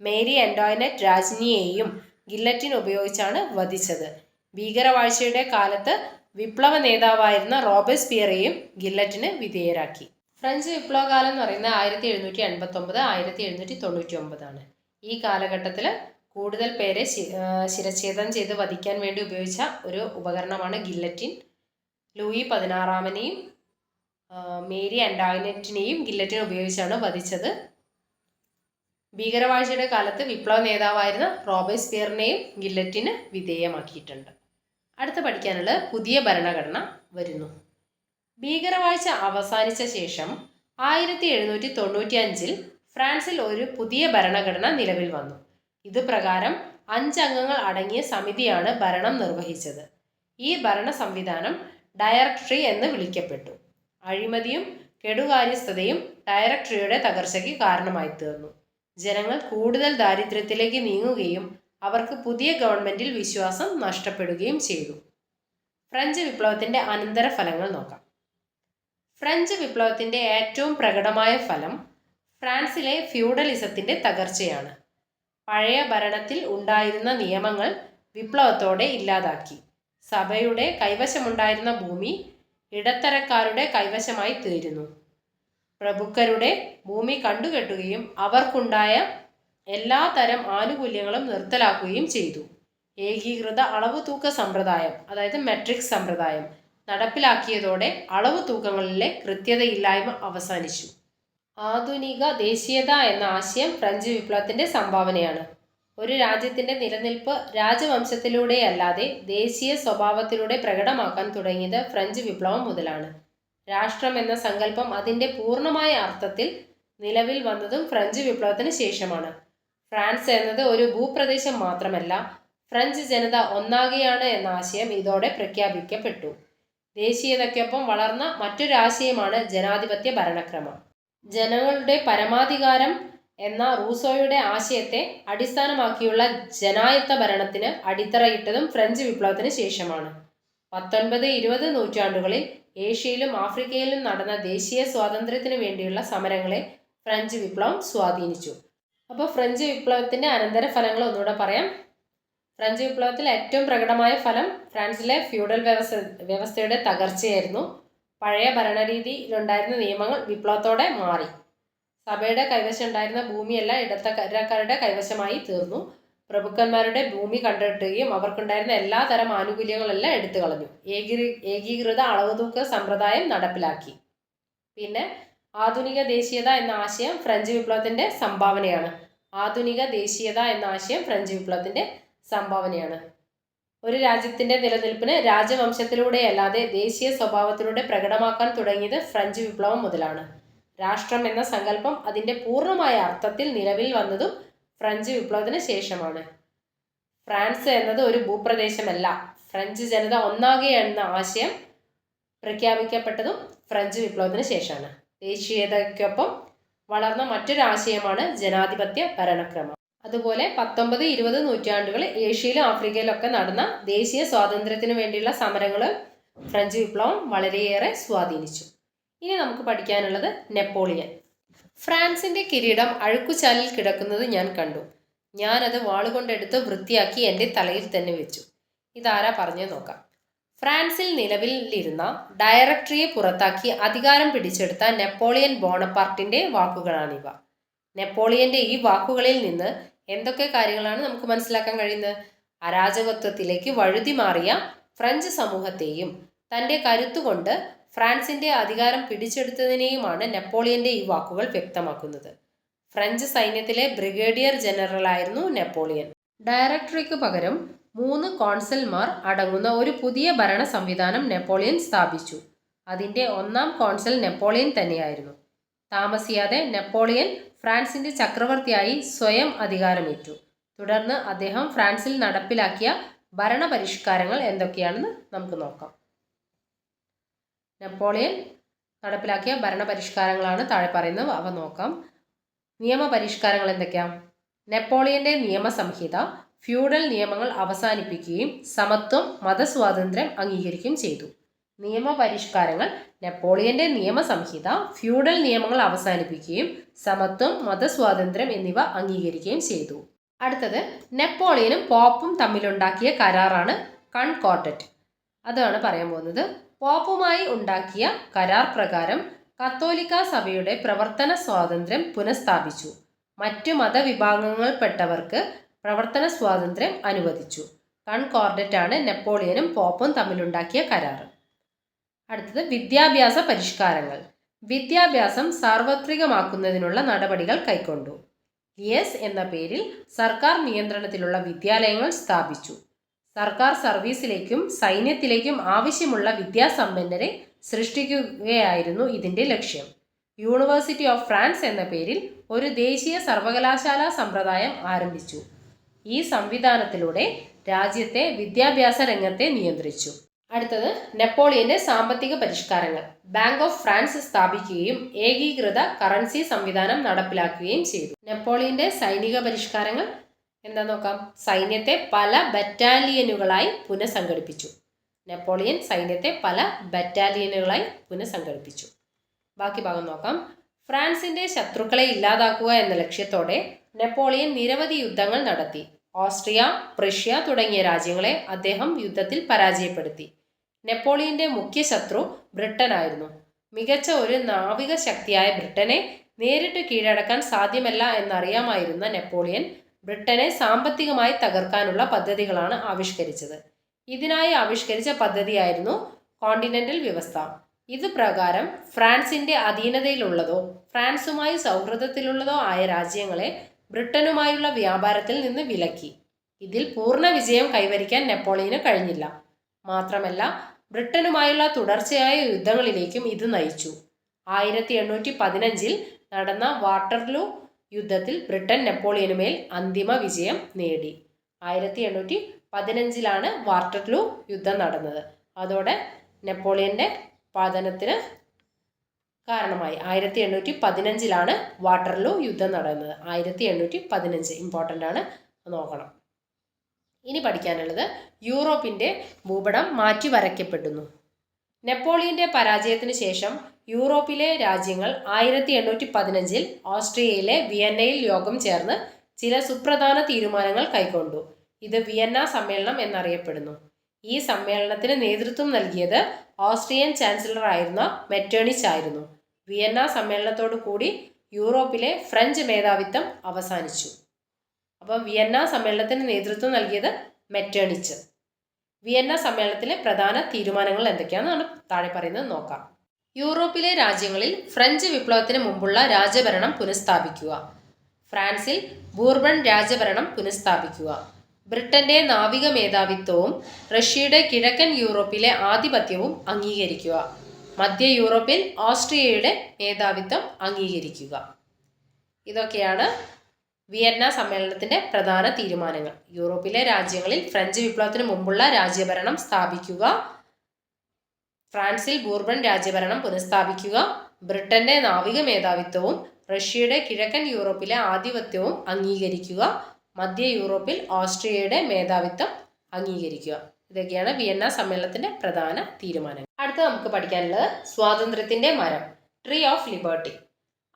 മേരി ആന്റോയിനറ്റ് രാജ്ഞിയെയും ഗില്ലറ്റിൻ ഉപയോഗിച്ചാണ് വധിച്ചത്. ഭീകരവാഴ്ചയുടെ കാലത്ത് വിപ്ലവ നേതാവായിരുന്ന റോബേസ്പിയറെയും ഗില്ലറ്റിന് വിധേയരാക്കി. ഫ്രഞ്ച് വിപ്ലവകാലം എന്ന് പറയുന്നത് 1789 1799 ആണ്. ഈ കാലഘട്ടത്തിൽ കൂടുതൽ പേരെ ശിരച്ഛേദം ചെയ്ത് വധിക്കാൻ വേണ്ടി ഉപയോഗിച്ച ഒരു ഉപകരണമാണ് ഗില്ലറ്റിൻ. ലൂയി 16-നെയും മേരി ആന്റോയിനറ്റിനെയും ഗില്ലറ്റിൻ ഉപയോഗിച്ചാണ് വധിച്ചത്. ഭീകരവാഴ്ചയുടെ കാലത്ത് വിപ്ലവ നേതാവായിരുന്ന റോബേസ്പിയറിനെയും ഗില്ലറ്റിന് വിധേയമാക്കിയിട്ടുണ്ട്. അടുത്ത പഠിക്കാനുള്ളത് പുതിയ ഭരണഘടന വരുന്നു. ഭീകരവാഴ്ച അവസാനിച്ച ശേഷം 1795 ഫ്രാൻസിൽ ഒരു പുതിയ ഭരണഘടന നിലവിൽ വന്നു. ഇത് പ്രകാരം 5 അംഗങ്ങൾ അടങ്ങിയ സമിതിയാണ് ഭരണം നിർവഹിച്ചത്. ഈ ഭരണ സംവിധാനം ഡയറക്ടറി എന്ന് വിളിക്കപ്പെട്ടു. അഴിമതിയും കെടുകാര്യസ്ഥതയും ഡയറക്ടറിയുടെ തകർച്ചയ്ക്ക് കാരണമായി തീർന്നു. ജനങ്ങൾ കൂടുതൽ ദാരിദ്ര്യത്തിലേക്ക് നീങ്ങുകയും അവർക്ക് പുതിയ ഗവൺമെന്റിൽ വിശ്വാസം നഷ്ടപ്പെടുകയും ചെയ്തു. ഫ്രഞ്ച് വിപ്ലവത്തിന്റെ അനന്തരഫലങ്ങൾ നോക്കാം. ഫ്രഞ്ച് വിപ്ലവത്തിന്റെ ഏറ്റവും പ്രകടമായ ഫലം ഫ്രാൻസിലെ ഫ്യൂഡലിസത്തിന്റെ തകർച്ചയാണ്. പഴയ ഭരണത്തിൽ ഉണ്ടായിരുന്ന നിയമങ്ങൾ വിപ്ലവത്തോടെ ഇല്ലാതാക്കി. സഭയുടെ കൈവശമുണ്ടായിരുന്ന ഭൂമി ഇടത്തരക്കാരുടെ കൈവശമായി തീരുന്നു. പ്രഭുക്കരുടെ ഭൂമി കണ്ടുകെട്ടുകയും അവർക്കുണ്ടായ എല്ലാ തരം ആനുകൂല്യങ്ങളും നിർത്തലാക്കുകയും ചെയ്തു. ഏകീകൃത അളവ് തൂക്ക സമ്പ്രദായം, അതായത് മെട്രിക് സമ്പ്രദായം നടപ്പിലാക്കിയതോടെ അളവ് തൂക്കങ്ങളിലെ കൃത്യതയില്ലായ്മ അവസാനിച്ചു. ആധുനിക ദേശീയത എന്ന ആശയം ഫ്രഞ്ച് വിപ്ലവത്തിന്റെ സംഭാവനയാണ്. ഒരു രാജ്യത്തിന്റെ നിലനിൽപ്പ് രാജവംശത്തിലൂടെയല്ലാതെ ദേശീയ സ്വഭാവത്തിലൂടെ പ്രകടമാക്കാൻ തുടങ്ങിയത് ഫ്രഞ്ച് വിപ്ലവം മുതലാണ്. രാഷ്ട്രം എന്ന സങ്കല്പം അതിന്റെ പൂർണ്ണമായ അർത്ഥത്തിൽ നിലവിൽ വന്നതും ഫ്രഞ്ച് വിപ്ലവത്തിന് ശേഷമാണ്. ഫ്രാൻസ് എന്നത് ഒരു ഭൂപ്രദേശം മാത്രമല്ല, ഫ്രഞ്ച് ജനത ഒന്നാകെയാണ് എന്ന ആശയം ഇതോടെ പ്രഖ്യാപിക്കപ്പെട്ടു. ദേശീയതയ്ക്കൊപ്പം വളർന്ന മറ്റൊരു ആശയമാണ് ജനാധിപത്യ ഭരണക്രമം. ജനങ്ങളുടെ പരമാധികാരം എന്ന റൂസോയുടെ ആശയത്തെ അടിസ്ഥാനമാക്കിയുള്ള ജനായത്ത ഭരണത്തിന് അടിത്തറയിട്ടതും ഫ്രഞ്ച് വിപ്ലവത്തിന് ശേഷമാണ്. 19-20 നൂറ്റാണ്ടുകളിൽ ഏഷ്യയിലും ആഫ്രിക്കയിലും നടന്ന ദേശീയ സ്വാതന്ത്ര്യത്തിന് വേണ്ടിയുള്ള സമരങ്ങളെ ഫ്രഞ്ച് വിപ്ലവം സ്വാധീനിച്ചു. അപ്പോൾ ഫ്രഞ്ച് വിപ്ലവത്തിന്റെ അനന്തരഫലങ്ങൾ ഒന്നുകൂടെ പറയാം. ഫ്രഞ്ച് വിപ്ലവത്തിൽ ഏറ്റവും പ്രകടമായ ഫലം ഫ്രാൻസിലെ ഫ്യൂഡൽ വ്യവസ്ഥയുടെ തകർച്ചയായിരുന്നു. പഴയ ഭരണരീതിയിലുണ്ടായിരുന്ന നിയമങ്ങൾ വിപ്ലവത്തോടെ മാറി. സഭയുടെ കൈവശം ഉണ്ടായിരുന്ന ഭൂമിയെല്ലാം ഇടത്തരക്കാരുടെ കൈവശമായി തീർന്നു. പ്രഭുക്കന്മാരുടെ ഭൂമി കണ്ടെത്തുകയും അവർക്കുണ്ടായിരുന്ന എല്ലാ തരം ആനുകൂല്യങ്ങളെല്ലാം എടുത്തു കളഞ്ഞു. ഏകീകൃത അളവ് തൂക്ക സമ്പ്രദായം നടപ്പിലാക്കി. പിന്നെ ആധുനിക ദേശീയത എന്ന ആശയം ഫ്രഞ്ച് വിപ്ലവത്തിന്റെ സംഭാവനയാണ്. ആധുനിക ദേശീയത എന്ന ആശയം ഫ്രഞ്ച് വിപ്ലവത്തിന്റെ സംഭാവനയാണ്. ഒരു രാജ്യത്തിന്റെ നിലനിൽപ്പിന് രാജവംശത്തിലൂടെയല്ലാതെ ദേശീയ സ്വഭാവത്തിലൂടെ പ്രകടമാക്കാൻ തുടങ്ങിയത് ഫ്രഞ്ച് വിപ്ലവം മുതലാണ്. രാഷ്ട്രം എന്ന സങ്കല്പം അതിന്റെ പൂർണ്ണമായ അർത്ഥത്തിൽ നിലവിൽ വന്നതും ഫ്രഞ്ച് വിപ്ലവത്തിന് ശേഷമാണ്. ഫ്രാൻസ് എന്നത് ഒരു ഭൂപ്രദേശമല്ല, ഫ്രഞ്ച് ജനത ഒന്നാകെ എന്ന ആശയം പ്രഖ്യാപിക്കപ്പെട്ടതും ഫ്രഞ്ച് വിപ്ലവത്തിന് ശേഷമാണ്. ദേശീയതയ്ക്കൊപ്പം വളർന്ന മറ്റൊരു ആശയമാണ് ജനാധിപത്യ ഭരണക്രമം. അതുപോലെ 19-20 നൂറ്റാണ്ടുകളിൽ ഏഷ്യയിലും ആഫ്രിക്കയിലും ഒക്കെ നടന്ന ദേശീയ സ്വാതന്ത്ര്യത്തിന് വേണ്ടിയുള്ള സമരങ്ങൾ ഫ്രഞ്ച് വിപ്ലവം വളരെയേറെ സ്വാധീനിച്ചു. ഇനി നമുക്ക് പഠിക്കാനുള്ളത് നെപ്പോളിയൻ. ഫ്രാൻസിന്റെ കിരീടം അഴുക്കുചാലിൽ കിടക്കുന്നത് ഞാൻ കണ്ടു. ഞാനത് വാളുകൊണ്ടെടുത്ത് വൃത്തിയാക്കി എൻ്റെ തലയിൽ തന്നെ വെച്ചു. ഇതാരാ പറഞ്ഞു നോക്കാം. ഫ്രാൻസിൽ നിലവിലിരുന്ന ഡയറക്ടറിയെ പുറത്താക്കി അധികാരം പിടിച്ചെടുത്ത നെപ്പോളിയൻ ബോണപ്പാർട്ടിന്റെ വാക്കുകളാണിവ. നെപ്പോളിയന്റെ ഈ വാക്കുകളിൽ നിന്ന് എന്തൊക്കെ കാര്യങ്ങളാണ് നമുക്ക് മനസ്സിലാക്കാൻ കഴിയുന്നത്? അരാജകത്വത്തിലേക്ക് വഴുതി മാറിയ ഫ്രഞ്ച് സമൂഹത്തെയും തൻ്റെ കരുത്തുകൊണ്ട് ഫ്രാൻസിന്റെ അധികാരം പിടിച്ചെടുത്തതിനെയുമാണ് നെപ്പോളിയന്റെ ഈ വാക്കുകൾ വ്യക്തമാക്കുന്നത്. ഫ്രഞ്ച് സൈന്യത്തിലെ ബ്രിഗേഡിയർ ജനറലായിരുന്നു നെപ്പോളിയൻ. ഡയറക്ടറിക്ക് പകരം 3 കോൺസൽമാർ അടങ്ങുന്ന ഒരു പുതിയ ഭരണ സംവിധാനം നെപ്പോളിയൻ സ്ഥാപിച്ചു. അതിന്റെ 1-ാം കോൺസൽ നെപ്പോളിയൻ തന്നെയായിരുന്നു. താമസിയാതെ നെപ്പോളിയൻ ഫ്രാൻസിന്റെ ചക്രവർത്തിയായി സ്വയം അധികാരമേറ്റു. തുടർന്ന് അദ്ദേഹം ഫ്രാൻസിൽ നടപ്പിലാക്കിയ ഭരണപരിഷ്കാരങ്ങൾ എന്തൊക്കെയാണെന്ന് നമുക്ക് നോക്കാം. നെപ്പോളിയൻ നടപ്പിലാക്കിയ ഭരണപരിഷ്കാരങ്ങളാണ് താഴെ പറയുന്നത്. അവ നോക്കാം. നിയമപരിഷ്കാരങ്ങൾ എന്തൊക്കെയാണ്? നെപ്പോളിയന്റെ നിയമസംഹിത ഫ്യൂഡൽ നിയമങ്ങൾ അവസാനിപ്പിക്കുകയും സമത്വം, മതസ്വാതന്ത്ര്യം അംഗീകരിക്കുകയും ചെയ്തു. നിയമപരിഷ്കാരങ്ങൾ നെപ്പോളിയന്റെ നിയമസംഹിത ഫ്യൂഡൽ നിയമങ്ങൾ അവസാനിപ്പിക്കുകയും സമത്വം, മതസ്വാതന്ത്ര്യം എന്നിവ അംഗീകരിക്കുകയും ചെയ്തു. അടുത്തത് നെപ്പോളിയനും പോപ്പും തമ്മിലുണ്ടാക്കിയ കരാറാണ് കൺകോർഡറ്റ്. അതാണ് പറയാൻ പോകുന്നത്. പോപ്പുമായി ഉണ്ടാക്കിയ കരാർ പ്രകാരം കത്തോലിക്ക സഭയുടെ പ്രവർത്തന സ്വാതന്ത്ര്യം പുനഃസ്ഥാപിച്ചു. മറ്റു മതവിഭാഗങ്ങളിൽപ്പെട്ടവർക്ക് പ്രവർത്തന സ്വാതന്ത്ര്യം അനുവദിച്ചു. കൺകോർഡറ്റാണ് നെപ്പോളിയനും പോപ്പും തമ്മിലുണ്ടാക്കിയ കരാർ. അടുത്തത് വിദ്യാഭ്യാസ പരിഷ്കാരങ്ങൾ. വിദ്യാഭ്യാസം സാർവത്രികമാക്കുന്നതിനുള്ള നടപടികൾ കൈക്കൊണ്ടു. ലിയസ് എന്ന പേരിൽ സർക്കാർ നിയന്ത്രണത്തിലുള്ള വിദ്യാലയങ്ങൾ സ്ഥാപിച്ചു. സർക്കാർ സർവീസിലേക്കും സൈന്യത്തിലേക്കും ആവശ്യമുള്ള വിദ്യാസമ്പന്നരെ സൃഷ്ടിക്കുകയായിരുന്നു ഇതിൻ്റെ ലക്ഷ്യം. യൂണിവേഴ്സിറ്റി ഓഫ് ഫ്രാൻസ് എന്ന പേരിൽ ഒരു ദേശീയ സർവകലാശാല സമ്പ്രദായം ആരംഭിച്ചു. ഈ സംവിധാനത്തിലൂടെ രാജ്യത്തെ വിദ്യാഭ്യാസ രംഗത്തെ നിയന്ത്രിച്ചു. അടുത്തത് നെപ്പോളിയന്റെ സാമ്പത്തിക പരിഷ്കാരങ്ങൾ. ബാങ്ക് ഓഫ് ഫ്രാൻസ് സ്ഥാപിക്കുകയും ഏകീകൃത കറൻസി സംവിധാനം നടപ്പിലാക്കുകയും ചെയ്തു. നെപ്പോളിയന്റെ സൈനിക പരിഷ്കാരങ്ങൾ എന്താന്ന് നോക്കാം. സൈന്യത്തെ പല ബറ്റാലിയനുകളായി പുനഃസംഘടിപ്പിച്ചു. നെപ്പോളിയൻ സൈന്യത്തെ പല ബറ്റാലിയനുകളായി പുനഃസംഘടിപ്പിച്ചു. ബാക്കി ഭാഗം നോക്കാം. ഫ്രാൻസിന്റെ ശത്രുക്കളെ ഇല്ലാതാക്കുക എന്ന ലക്ഷ്യത്തോടെ നെപ്പോളിയൻ നിരവധി യുദ്ധങ്ങൾ നടത്തി. ഓസ്ട്രിയ, പ്രഷ്യ തുടങ്ങിയ രാജ്യങ്ങളെ അദ്ദേഹം യുദ്ധത്തിൽ പരാജയപ്പെടുത്തി. നെപ്പോളിയന്റെ മുഖ്യ ശത്രു ബ്രിട്ടനായിരുന്നു. മികച്ച ഒരു നാവിക ശക്തിയായ ബ്രിട്ടനെ നേരിട്ട് കീഴടക്കാൻ സാധ്യമല്ല എന്നറിയാമായിരുന്ന നെപ്പോളിയൻ ബ്രിട്ടനെ സാമ്പത്തികമായി തകർക്കാനുള്ള പദ്ധതികളാണ് ആവിഷ്കരിച്ചത്. ഇതിനായി ആവിഷ്കരിച്ച പദ്ധതിയായിരുന്നു കോണ്ടിനെന്റൽ വ്യവസ്ഥ. ഇത് പ്രകാരം ഫ്രാൻസിന്റെ അധീനതയിലുള്ളതോ ഫ്രാൻസുമായി സൗഹൃദത്തിലുള്ളതോ ആയ രാജ്യങ്ങളെ ബ്രിട്ടനുമായുള്ള വ്യാപാരത്തിൽ നിന്ന് വിലക്കി. ഇതിൽ പൂർണ്ണ വിജയം കൈവരിക്കാൻ നെപ്പോളിയന് കഴിഞ്ഞില്ല. മാത്രമല്ല ബ്രിട്ടനുമായുള്ള തുടർച്ചയായ യുദ്ധങ്ങളിലേക്കും ഇത് നയിച്ചു. 1815 നടന്ന വാട്ടർലൂ യുദ്ധത്തിൽ ബ്രിട്ടൻ നെപ്പോളിയനുമേൽ അന്തിമ വിജയം നേടി. 1815 വാട്ടർലൂ യുദ്ധം നടന്നത്. അതോടെ നെപ്പോളിയന്റെ പതനത്തിന് കാരണമായി. 1815 വാട്ടർലൂ യുദ്ധം നടന്നത്. 1815 ഇമ്പോർട്ടൻ്റ് ആണ്, നോക്കണം. ഇനി പഠിക്കാനുള്ളത് യൂറോപ്പിന്റെ ഭൂപടം മാറ്റി വരയ്ക്കപ്പെടുന്നു. നെപ്പോളിയന്റെ പരാജയത്തിന് ശേഷം യൂറോപ്പിലെ രാജ്യങ്ങൾ 1815 ഓസ്ട്രിയയിലെ വിയന്നയിൽ യോഗം ചേർന്ന് ചില സുപ്രധാന തീരുമാനങ്ങൾ കൈക്കൊണ്ടു. ഇത് വിയന്ന സമ്മേളനം എന്നറിയപ്പെടുന്നു. ഈ സമ്മേളനത്തിന് നേതൃത്വം നൽകിയത് ഓസ്ട്രിയൻ ചാൻസലർ ആയിരുന്ന മെറ്റേണിച്ച് ആയിരുന്നു. വിയന്ന സമ്മേളനത്തോടു കൂടി യൂറോപ്പിലെ ഫ്രഞ്ച് മേധാവിത്വം അവസാനിച്ചു. അപ്പം വിയന്ന സമ്മേളനത്തിന് നേതൃത്വം നൽകിയത് മെറ്റേണിച്ച്. വിയന്ന സമ്മേളനത്തിലെ പ്രധാന തീരുമാനങ്ങൾ എന്തൊക്കെയാണെന്നാണ് താഴെ പറയുന്നത് നോക്കാം. യൂറോപ്പിലെ രാജ്യങ്ങളിൽ ഫ്രഞ്ച് വിപ്ലവത്തിന് മുമ്പുള്ള രാജഭരണം പുനഃസ്ഥാപിക്കുക. ഫ്രാൻസിൽ ബൂർബൺ രാജഭരണം പുനഃസ്ഥാപിക്കുക. ബ്രിട്ടന്റെ നാവിക മേധാവിത്വവും റഷ്യയുടെ കിഴക്കൻ യൂറോപ്പിലെ ആധിപത്യവും അംഗീകരിക്കുക. മധ്യ യൂറോപ്പിൽ ഓസ്ട്രിയയുടെ മേധാവിത്വം അംഗീകരിക്കുക. ഇതൊക്കെയാണ് വിയന്ന സമ്മേളനത്തിന്റെ പ്രധാന തീരുമാനങ്ങൾ. യൂറോപ്പിലെ രാജ്യങ്ങളിൽ ഫ്രഞ്ച് വിപ്ലവത്തിന് മുമ്പുള്ള രാജ്യഭരണം സ്ഥാപിക്കുക. ഫ്രാൻസിൽ ബൂർബൺ രാജ്യഭരണം പുനഃസ്ഥാപിക്കുക. ബ്രിട്ടന്റെ നാവിക മേധാവിത്വവും റഷ്യയുടെ കിഴക്കൻ യൂറോപ്പിലെ ആധിപത്യവും അംഗീകരിക്കുക. മധ്യ യൂറോപ്പിൽ ഓസ്ട്രിയയുടെ മേധാവിത്വം അംഗീകരിക്കുക. ഇതൊക്കെയാണ് വിയന്ന സമ്മേളനത്തിന്റെ പ്രധാന തീരുമാനങ്ങൾ. അടുത്ത നമുക്ക് പഠിക്കാനുള്ളത് സ്വാതന്ത്ര്യത്തിന്റെ മരം, ട്രീ ഓഫ് ലിബർട്ടി.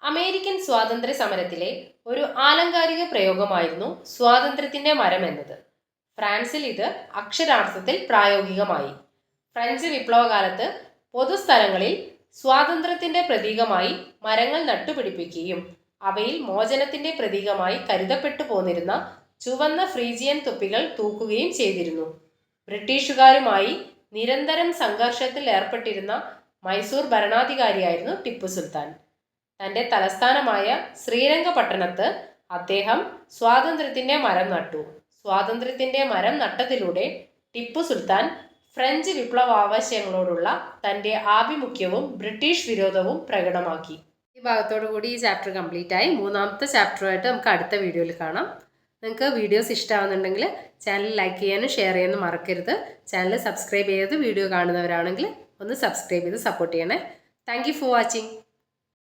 അമേരിക്കൻ സ്വാതന്ത്ര്യ സമരത്തിലെ ഒരു ആലങ്കാരിക പ്രയോഗമായിരുന്നു സ്വാതന്ത്ര്യത്തിന്റെ മരം എന്നത്. ഫ്രാൻസിൽ ഇത് അക്ഷരാർത്ഥത്തിൽ പ്രായോഗികമായി. ഫ്രഞ്ച് വിപ്ലവകാലത്ത് പൊതുസ്ഥലങ്ങളിൽ സ്വാതന്ത്ര്യത്തിന്റെ പ്രതീകമായി മരങ്ങൾ നട്ടുപിടിപ്പിക്കുകയും അവയിൽ മോചനത്തിന്റെ പ്രതീകമായി കരുതപ്പെട്ടു പോന്നിരുന്ന ചുവന്ന ഫ്രീജിയൻ തൊപ്പികൾ തൂക്കുകയും ചെയ്തിരുന്നു. ബ്രിട്ടീഷുകാരുമായി നിരന്തരം സംഘർഷത്തിൽ ഏർപ്പെട്ടിരുന്ന മൈസൂർ ഭരണാധികാരിയായിരുന്നു ടിപ്പു സുൽത്താൻ. തൻ്റെ തലസ്ഥാനമായ ശ്രീരംഗപട്ടണത്ത് അദ്ദേഹം സ്വാതന്ത്ര്യത്തിന്റെ മരം നട്ടു. സ്വാതന്ത്ര്യത്തിന്റെ മരം നട്ടതിലൂടെ ടിപ്പു സുൽത്താൻ ഫ്രഞ്ച് വിപ്ലവാവശ്യങ്ങളോടുള്ള തൻ്റെ ആഭിമുഖ്യവും ബ്രിട്ടീഷ് വിരോധവും പ്രകടമാക്കി. ഈ ഭാഗത്തോടു കൂടി ഈ ചാപ്റ്റർ കംപ്ലീറ്റ് ആയി. മൂന്നാമത്തെ ചാപ്റ്ററുമായിട്ട് നമുക്ക് അടുത്ത വീഡിയോയിൽ കാണാം. നിങ്ങൾക്ക് വീഡിയോസ് ഇഷ്ടമാകുന്നുണ്ടെങ്കിൽ ചാനൽ ലൈക്ക് ചെയ്യാനും ഷെയർ ചെയ്യാനും മറക്കരുത്. ചാനൽ സബ്സ്ക്രൈബ് ചെയ്ത് വീഡിയോ കാണുന്നവരാണെങ്കിൽ ഒന്ന് സബ്സ്ക്രൈബ് ചെയ്ത് സപ്പോർട്ട് ചെയ്യണേ. Thank you for watching.